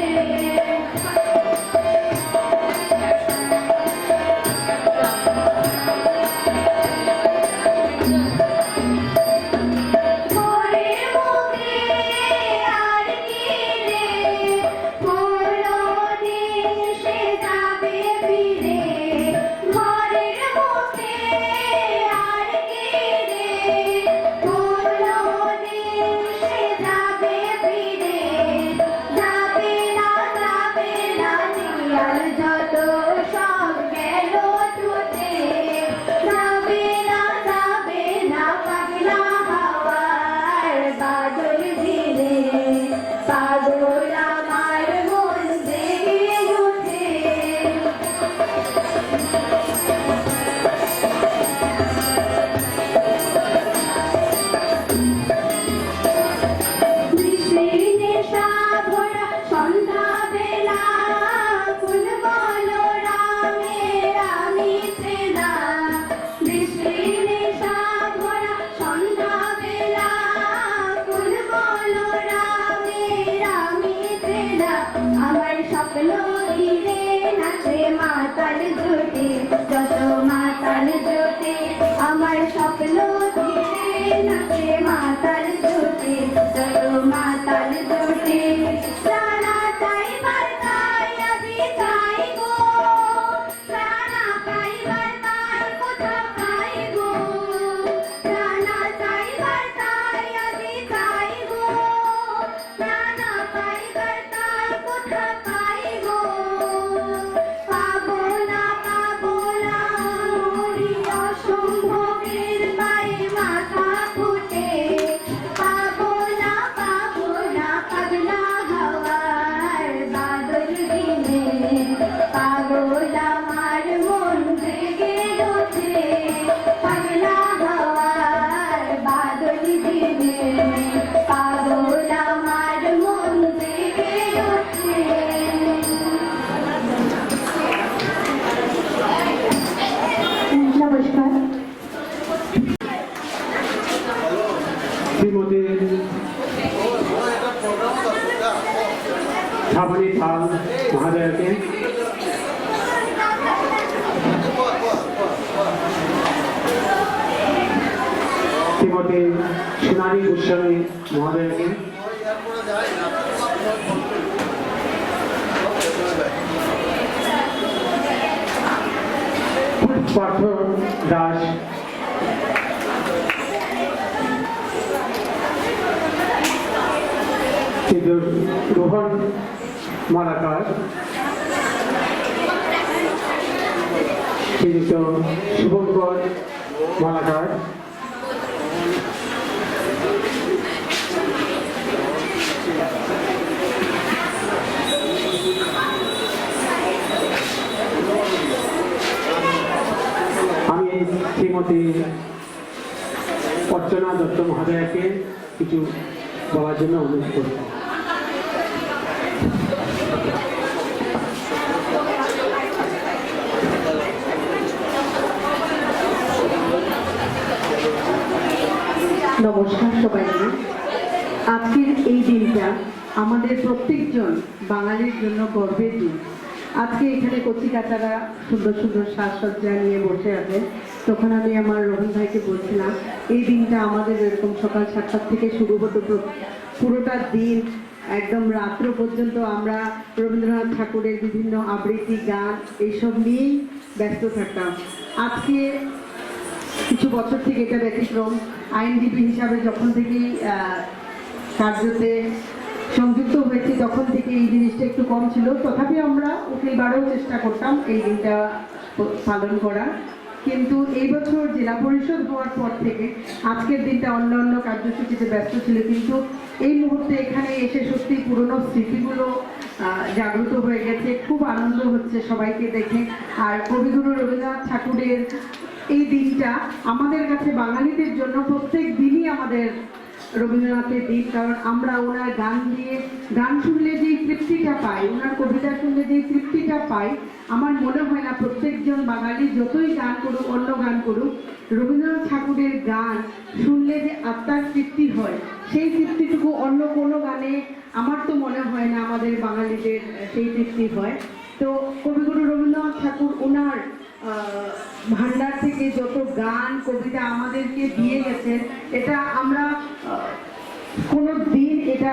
ভোরের মুখে আর কি রে কোনদিন সে যাবে ফিরে ভোরের মুখে আর কি রে কোনদিন সে যাবে ফিরে যাবে না নিয়ার যত সব গেল ছুটে যাবে না পাগলা হাওয়ার বাদল ধীরে পাগল আমার মন জেগে ওঠে বৃষ্টির নেশা ভরা সন্ধ্যা বেলা ফুল বলো রামের আমি চেনা বৃষ্টির নেশা ভরা সন্ধ্যা বেলা ফুল বলো রামের আমি চেনা আমার স্বপ্ন ঘিরে নাচে মাতাল জোটে যত মাতাল জোটে আমার স্বপ্ন ঘিরে নাচে মাতাল জোটে যত মাতাল জোটে প্রাণা পাইবার তাই আজি চাই গো প্রাণা পাইবার তাই কোথাও পাই গো প্রাণা পাইবার তাই আজি চাই গো প্রাণা পাইবার তাই কোথাও পাই গো পাবো না মরি অসম্ভবের পায়ে মাথা ফুটে পাবো না পাগলা হাওয়ার বাদল দিনে পাগল আমার মন জেগে ওঠে পাগলা হাওয়ার বাদল দিনে পাগল আমার মন জেগে ওঠে নমস্কার শ্রীমতী শ্রাবণী পাল মহাদয়াকে শ্রীমতী সোনালী গোস্বামী মহাদয়াকে পার্থ দাস রোহন মালাকার শ্রীযুক্ত শুভঙ্কর মালাকার আমি শ্রীমতী অর্চনা দত্ত মহাদয়াকে কিছু বলার জন্য অনুরোধ করব। নমস্কার সবাইকে। আজকের এই দিনটা আমাদের প্রত্যেকজন বাঙালির জন্য গর্বের দিন। আজকে এখানে কচিকাচারা সুন্দর সুন্দর সাজসজ্জা নিয়ে বসে আছে। তখন আমি আমার রোহন ভাইকে বলছিলাম এই দিনটা আমাদের এরকম সকাল 7টা থেকে শুরু হতো, পুরোটা দিন একদম রাত্র পর্যন্ত আমরা রবীন্দ্রনাথ ঠাকুরের বিভিন্ন আবৃত্তি গান এইসব নিয়েই ব্যস্ত থাকতাম। আজকে কিছু বছর থেকে এটা ব্যতিক্রম। আইনজীবী হিসাবে যখন থেকেই কার্যতে সংযুক্ত হয়েছি তখন থেকে এই জিনিসটা একটু কম ছিল, তথাপি আমরা উকিলবারও চেষ্টা করতাম এই দিনটা পালন করার। কিন্তু এই বছর জেলা পরিষদ হওয়ার পর থেকে আজকের দিনটা অন্য অন্য কার্যসূচিতে ব্যস্ত ছিল, কিন্তু এই মুহূর্তে এখানে এসে সত্যি পুরনো স্মৃতিগুলো জাগ্রত হয়ে গেছে। খুব আনন্দ হচ্ছে সবাইকে দেখে। আর কবিগুরু রবীন্দ্রনাথ ঠাকুরের এই দিনটা আমাদের কাছে বাঙালিদের জন্য প্রত্যেক দিনই আমাদের রবীন্দ্রনাথের দিন, কারণ আমরা ওনার গান দিয়ে গান শুনলে যেই তৃপ্তিটা পাই, ওনার কবিতা শুনলে যেই তৃপ্তিটা পাই, আমার মনে হয় না প্রত্যেকজন বাঙালি যতই গান করুক অন্য গান করুক রবীন্দ্রনাথ ঠাকুরের গান শুনলে যে আত্মার তৃপ্তি হয় সেই তৃপ্তিটুকু অন্য কোনো গানে আমার তো মনে হয় না আমাদের বাঙালিদের সেই তৃপ্তি হয়। তো কবিগুরু রবীন্দ্রনাথ ঠাকুর ওনার ভান্ডার থেকে যত গান কবিতা আমাদেরকে দিয়ে গেছেন, এটা আমরা কোনো দিন এটা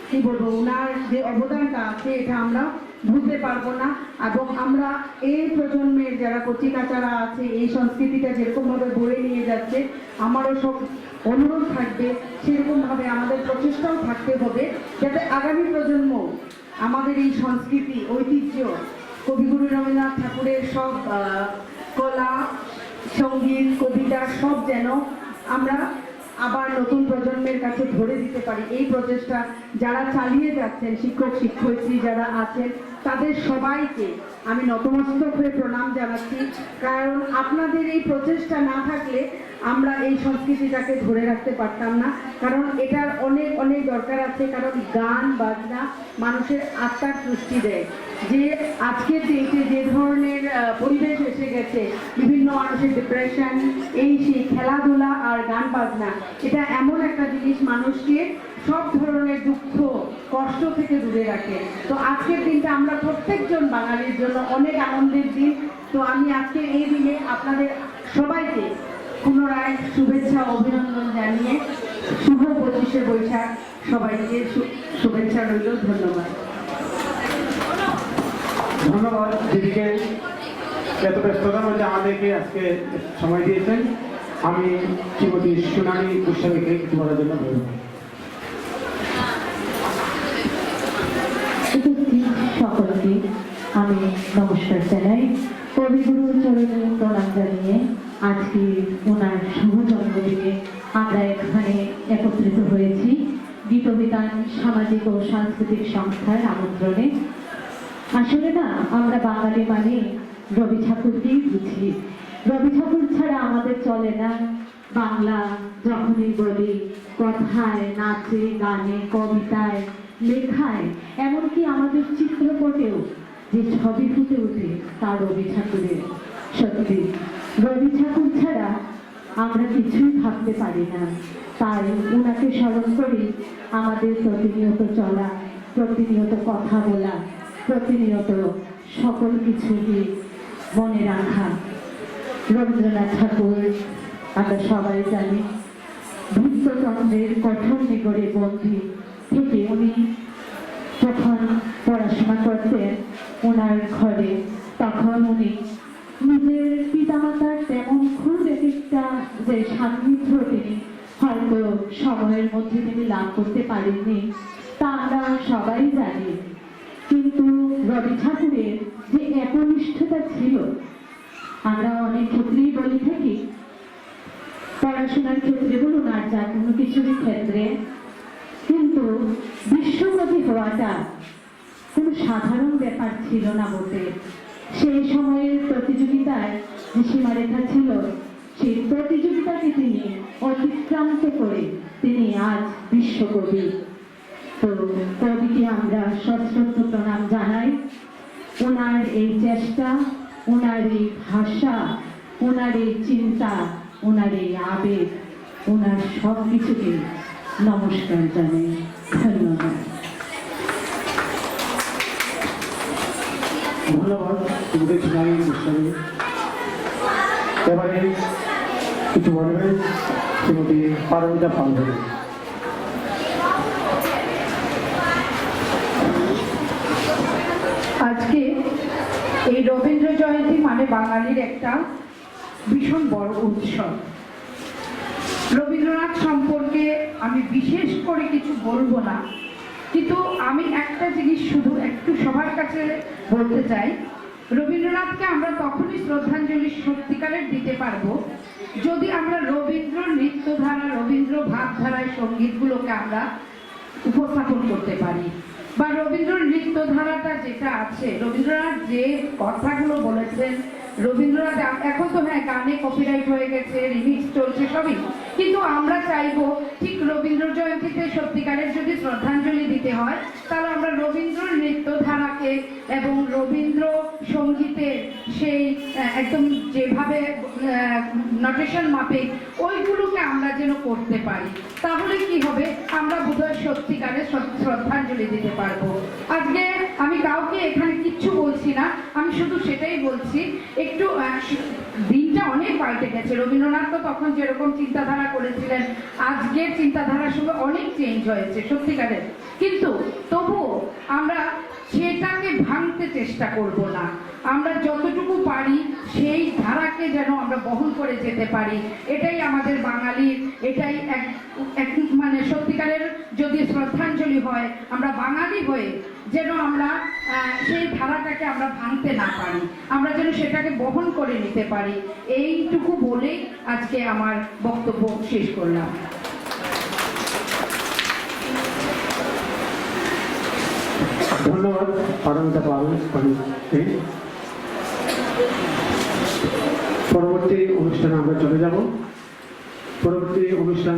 কি বলবো, ওনার যে অবদানটা আছে এটা আমরা ভুলতে পারবো না। এবং আমরা এই প্রজন্মের যারা কচিকাচারা আছে এই সংস্কৃতিটা যেরকমভাবে বয়ে নিয়ে যাচ্ছে, আমারও সব অনুরোধ থাকবে সেরকমভাবে আমাদের প্রচেষ্টাও থাকতে হবে, যাতে আগামী প্রজন্ম আমাদের এই সংস্কৃতি ঐতিহ্য কবিগুরু রবীন্দ্রনাথ ঠাকুরের সব কলা সঙ্গীত কবিতা সব যেন আমরা আবার নতুন প্রজন্মের কাছে ধরে দিতে পারি। এই প্রচেষ্টা যারা চালিয়ে যাচ্ছেন, শিক্ষক শিক্ষয়িত্রী যারা আছেন, তাদের সবাইকে আমি নতমস্তক হয়ে প্রণাম জানাচ্ছি। কারণ আপনাদের এই প্রচেষ্টা না থাকলে আমরা এই সংস্কৃতিটাকে ধরে রাখতে পারতাম না। কারণ এটার অনেক অনেক দরকার আছে। কারণ গান বাজনা মানুষের আত্মার তুষ্টি দেয়। যে আজকের দিনে যে ধরনের পরিবেশ এসে গেছে, বিভিন্ন মানুষের ডিপ্রেশন, এই সেই খেলাধুলা আর গান বাজনা, এটা এমন একটা জিনিস মানুষকে সব ধরনের দুঃখ কষ্ট থেকে দূরে রাখে। তো আজকের দিনটা আমরা প্রত্যেকজন বাঙালির জন্য অনেক আনন্দের দিন। তো আমি আজকে এই দিনে আপনাদের সবাইকে পুনরায় শুভেচ্ছা অভিনন্দন জানিয়ে শুভ 25শে বৈশাখ সবাইকে শুভেচ্ছা রইল। ধন্যবাদ। ধন্যবাদ দিদিকে, এত ব্যস্ততার মধ্যে আমাদেরকে আজকে সময় দিয়েছেন। আমি শ্রীমতী সোনালী গোস্বামীকে কিছু বলার জন্য বলব। সকলকে আমি নমস্কার জানাই। কবিগুরু চরণে প্রণাম জানিয়ে আজকে ওনার শুভ জন্মদিনে আমরা এখানে একত্রিত হয়েছি গীতবিতান সামাজিক ও সাংস্কৃতিক সংস্থার আমন্ত্রণে। আসলে না, আমরা বাঙালি মানে রবি ঠাকুরকেই বুঝি। রবি ঠাকুর ছাড়া আমাদের চলে না। বাংলা যখনই বলি, কথায়, নাচে, গানে, কবিতায়, লেখায়, এমনকি আমাদের চিত্রপটেও যে ছবি ফুটে ওঠে তা রবি ঠাকুরের। সত্যি রবি ঠাকুর ছাড়া আমরা কিছুই ভাবতে পারি না। তাই ওনাকে স্মরণ করি আমাদের প্রতিনিয়ত চলা, প্রতিনিয়ত কথা বলা, প্রতিনিয়ত সকল কিছুকে মনে রাখা। রবীন্দ্রনাথ ঠাকুর আমরা সবাই জানি ভূতচন্দ্রের কঠোর নিগড়ে বন্দী থেকে উনি যখন পড়াশোনা করতেন ওনার ঘরে, তখন উনি নিজের পিতামাতার তেমন খুব একটা যে সান্নিধ্য তিনি হয়তো সময়ের মধ্যে তিনি লাভ করতে পারেননি, তা আমরা সবাই জানি। কিন্তু রবি ঠাকুরের যে একনিষ্ঠতা ছিল, আমরা অনেক ক্ষেত্রেই বলে থাকি, পড়াশোনার ক্ষেত্রে বলুন আর যা কোনো কিছুরই ক্ষেত্রে, কিন্তু বিশ্বকবি হওয়াটা কোনো সাধারণ ব্যাপার ছিল না বটে। সেই সময়ের প্রতিযোগিতায় যে সীমারেখা ছিল, সেই প্রতিযোগিতাকে তিনি অতিক্রান্ত করে তিনি আজ বিশ্বকবি। তো কবিকে আমরা সশ্রদ্ধ প্রণাম জানাই। ওনার এই চেষ্টা, ওনার এই ভাষা, ওনার এই চিন্তা, ওনার এই আবেগ, ওনার সব কিছুকে নমস্কার জানাই। ধন্যবাদ। ধন্যবাদ শ্রীমতী সোনালী গোস্বামী। এবারে কিছু বলবেন শ্রীমতী পারমিতা পাঞ্জাবী। আজকে এই রবীন্দ্র জয়ন্তী মানে বাঙালির একটা ভীষণ বড় উৎসব। রবীন্দ্রনাথ সম্পর্কে আমি বিশেষ করে কিছু বলবো না, কিন্তু আমি একটা জিনিস শুধু একটু সবার কাছে বলতে চাই। রবীন্দ্রনাথকে আমরা তখনই শ্রদ্ধাঞ্জলি সত্যিকারের দিতে পারবো যদি আমরা রবীন্দ্র নৃত্যধারা, রবীন্দ্র ভাবধারায় সঙ্গীতগুলোকে আমরা উপস্থাপন করতে পারি, বা রবীন্দ্র নৃত্যধারাটা যেটা আছে, রবীন্দ্রনাথ যে কথাগুলো বলেছেন, রবীন্দ্রনাথ এখন তো হ্যাঁ গানে কপিরাইট হয়ে গেছে, রিমিক্স চলছে সবই, কিন্তু আমরা চাইবো ঠিক রবীন্দ্র জয়ন্তীতে সত্যিকারের যদি শ্রদ্ধাঞ্জলি দিতে হয়, তাহলে আমরা রবীন্দ্র নৃত্যধারাকে এবং রবীন্দ্র সঙ্গীতের সেই একদম যেভাবে নোটেশন মাপে ওইগুলোকে আমরা যেন করতে পারি, তাহলে কি হবে, আমরা বোধহয় সত্যিকারের শ্রদ্ধাঞ্জলি দিতে পারবো। আজকে আমি কাউকে এখানে কিচ্ছু বলছি না, আমি শুধু সেটাই বলছি, একটু দিনটা অনেক পাল্টে গেছে। রবীন্দ্রনাথ তো তখন যেরকম চিন্তাধারা করেছিলেন আজকের চিন্তাধারার সঙ্গে অনেক চেঞ্জ হয়েছে সত্যিকারের, কিন্তু তবুও আমরা সেটাকে ভাঙতে চেষ্টা করব না। আমরা যতটুকু পারি সেই ধারাকে যেন আমরা বহন করে যেতে পারি, এটাই আমাদের বাঙালির, এটাই এক মানে সত্যিকারের যদি শ্রদ্ধাঞ্জলি হয়, আমরা বাঙালি হয়ে যেন আমরা সেই ধারাটাকে আমরা ভাঙতে না পারি, আমরা যেন সেটাকে বহন করে নিতে পারি, এইটুকু বলেই আজকে আমার বক্তব্য শেষ করলাম। ধন্যবাদ পারমিতা পালকে। পরবর্তী অনুষ্ঠানে আমরা চলে যাব। পরবর্তী অনুষ্ঠান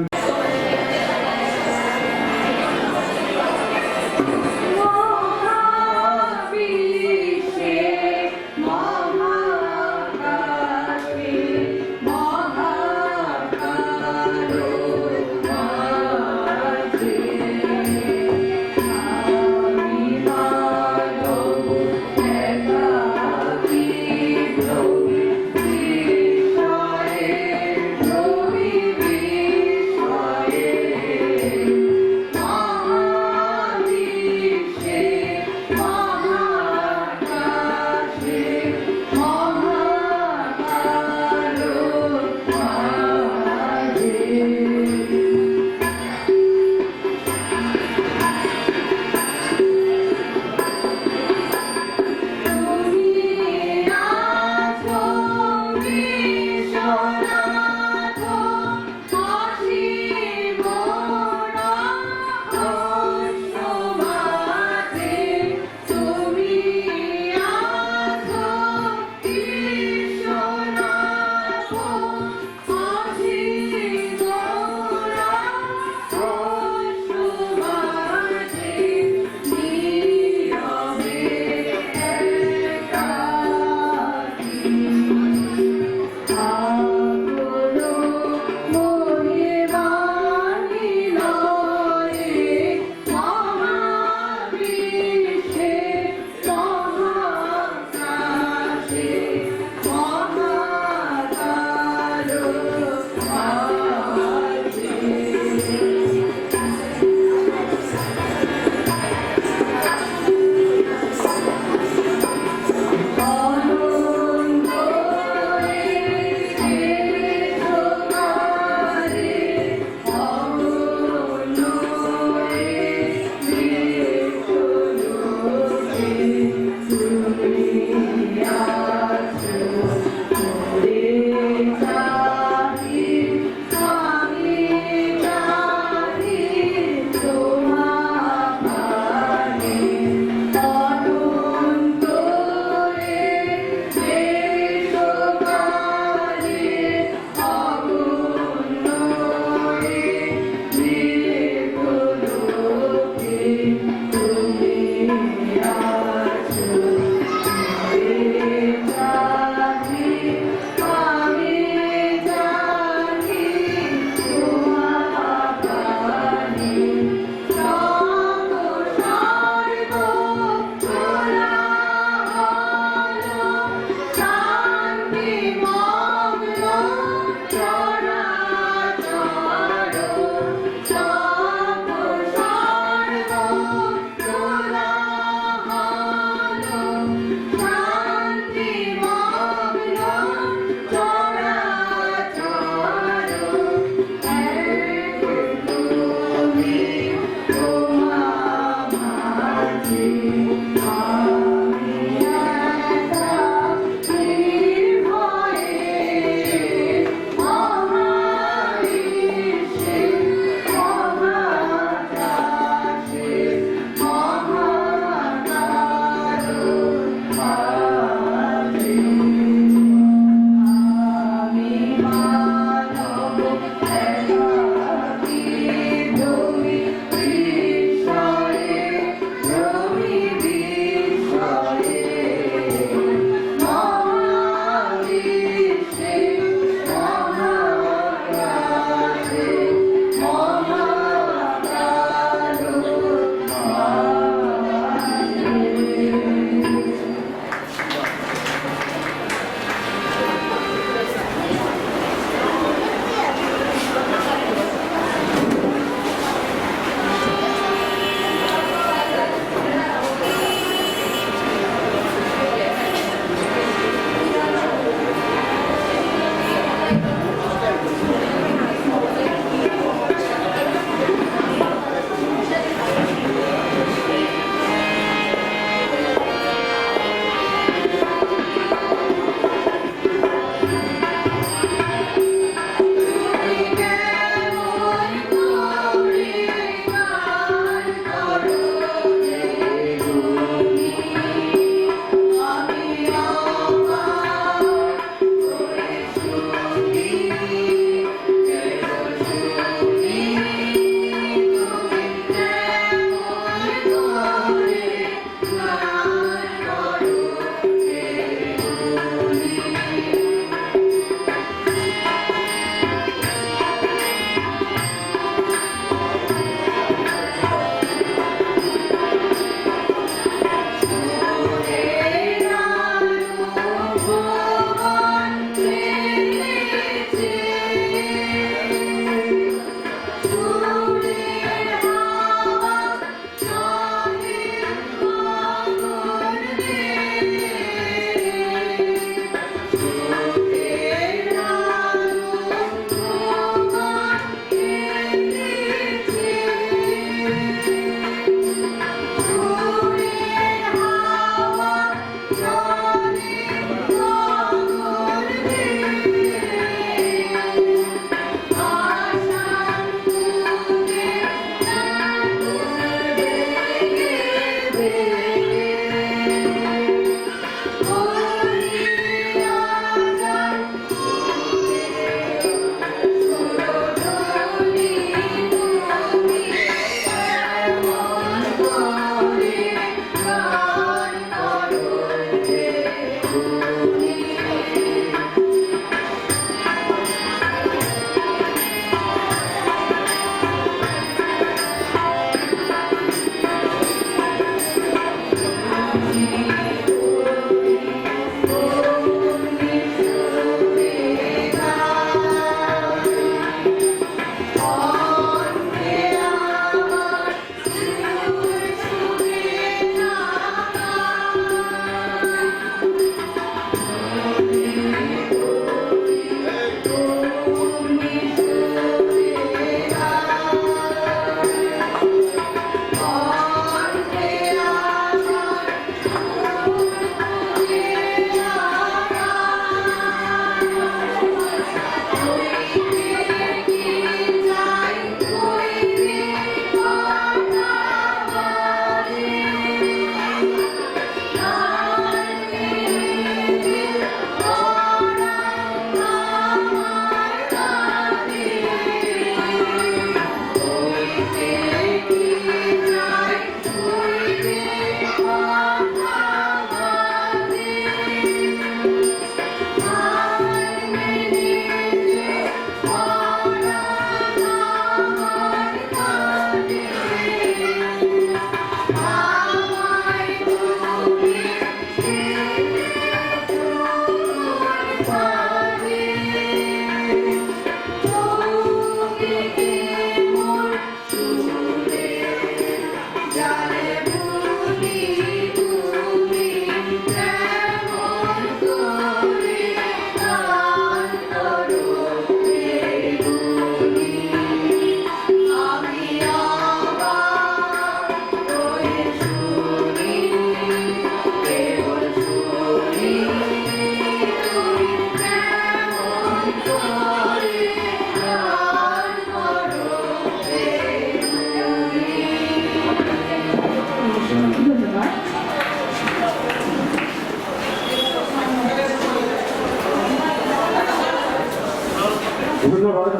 ধন্যবাদ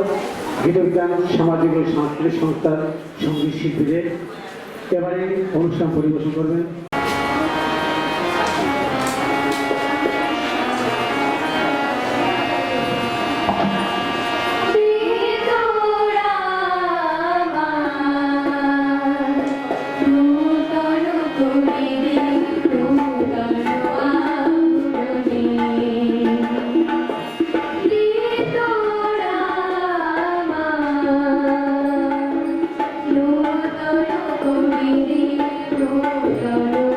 গীত বিজ্ঞান সামাজিক ও সাংস্কৃতিক সংস্থার সঙ্গীত শিল্পীদের। এবারে অনুষ্ঠান পরিবেশন করবেন Lord,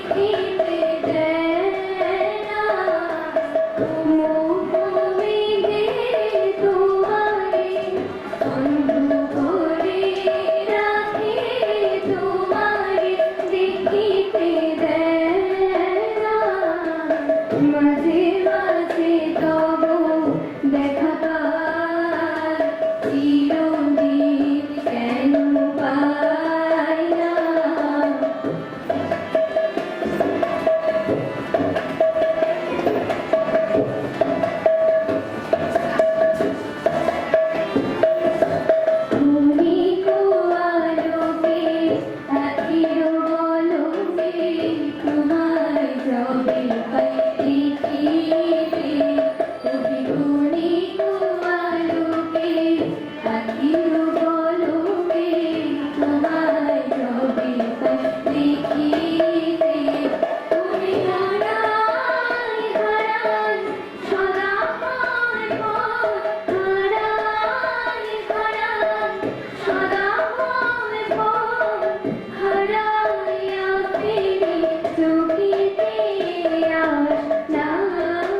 দেখিতে দেয় না মোহমেঘে তোমারে অন্ধ করে রাখে তোমারে দেখিতে দেয় না মাঝে মাঝে তব দেখা পাই চিরদিন কেন পাই না তুমি কোয়ালোকে আখির বলকে তোমায় যবে পাই দেখিতে তুমি গুণী কোয়ালোকে আখির বলকে তোমায় যবে পাই দেখিতে তুমি হারাই হারাই সদা হয় হারাই হারাই সদা হয় হারাইয়া ফিরে চোখিতে আস না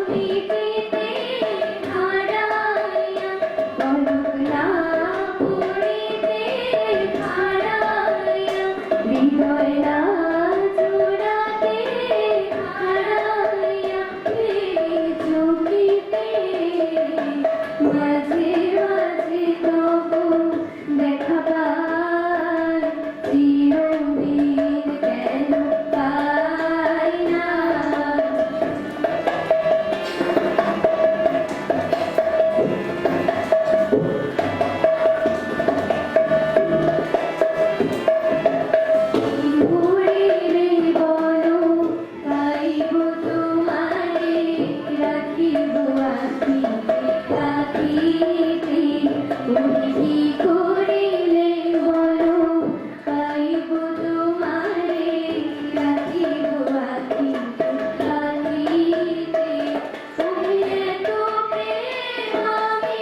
মিটিতে হারাইয়া পলক না পড়িতে হারাইয়া হৃদয় না জোড়াতে হারাইয়া ফিরে চোখিতে মাঝে মাঝে তবু দেখা পাই চিরদিন কেন পাই না ঘুরিলে বলো পাইব তোমারে রাখিব আখিতে থাকিতে তুমি কি করিলে বলো পাইব তোমারে রাখিব আখিতে থাকিতে তুমি এত প্রেম আমি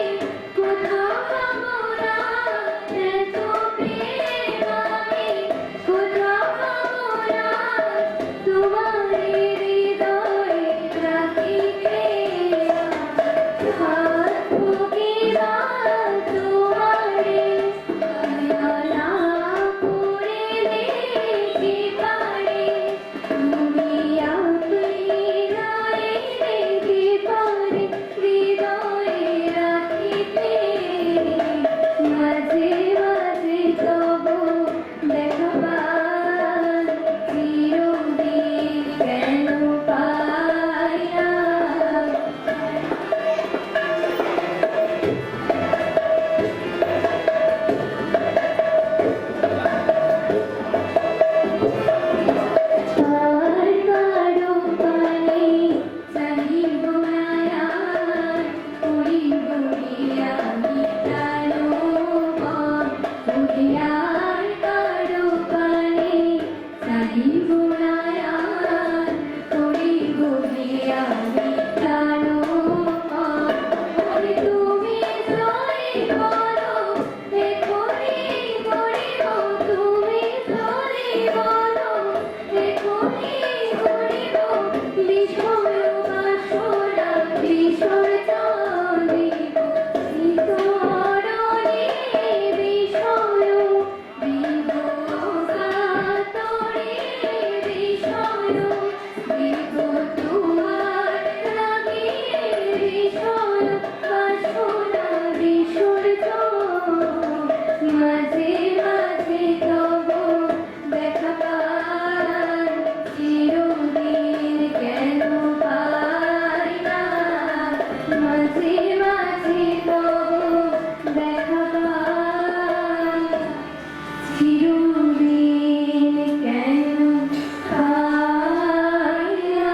কোথাও পাবো না এত প্রেম আমি কোথাও পাবো না তোমার হৃদয়ে রাখিতে থাকবো কিবা তোমারে মায়া করিলে কি পারে তুমি আপনি রইলে কি পারে হৃদয়ে রাখিতে মাঝে মাঝে তবু দেখা পাই চিরদিন কেন পাই না আর কারো পানে চাহিব না আর করিব আমি প্রাণপণ আর কারো পানে চাহিব না আর করিব আমি প্রাণপণ তুমি জয় বলো এখনি করিব তুমি জয় বলো এখনি করিব বিষয় বাসনা বিসর্জন দিব শিকরণে বিষয় দিব কাতরে বিষয় দিব তোমার লাগি বিষয় বাসনা বিসর্জন মাঝে মাঝে তবু দেখা পাই চিরদিন কেন পাই না মাঝে মাঝে তবু দেখা পাই চিরদিন কেন পাই না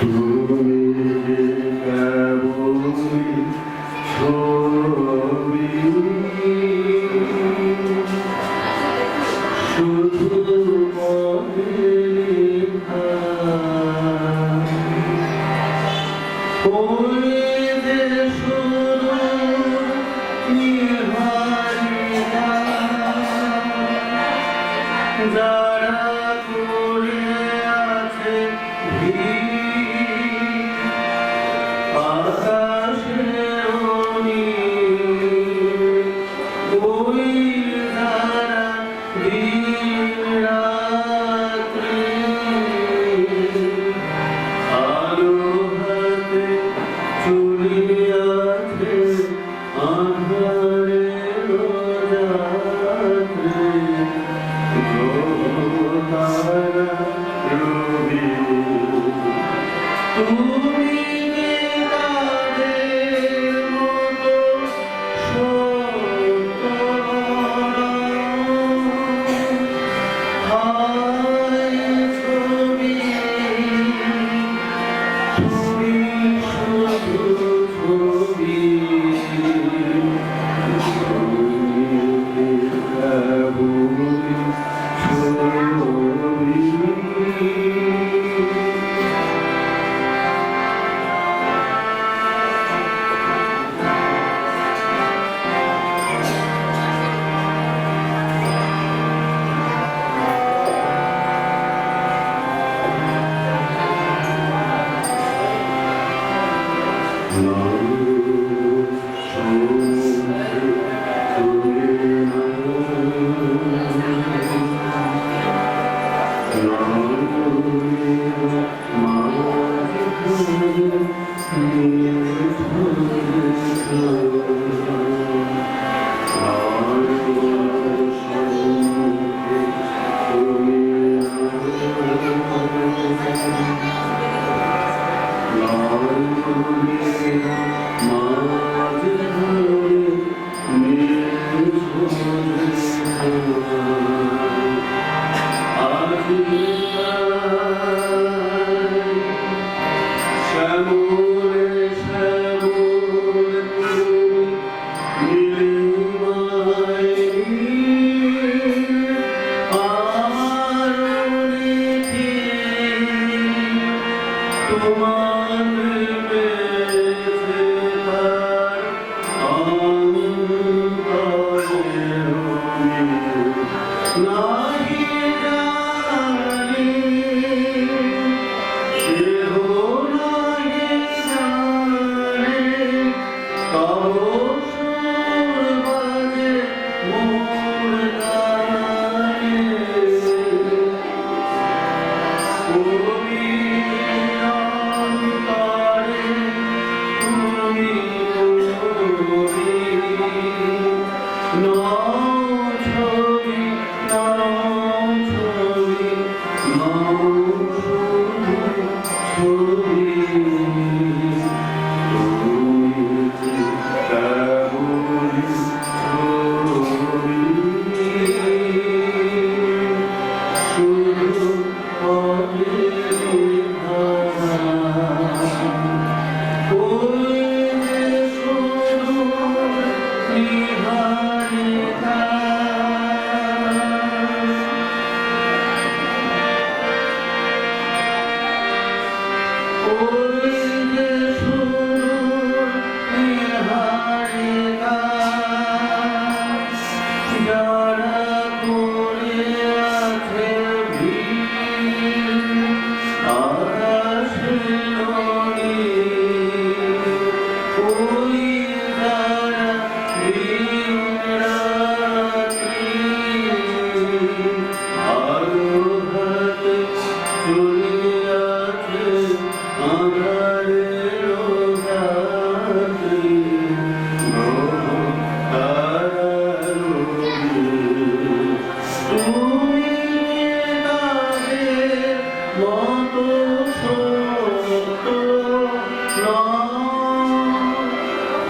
তুমি কেমন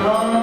Oh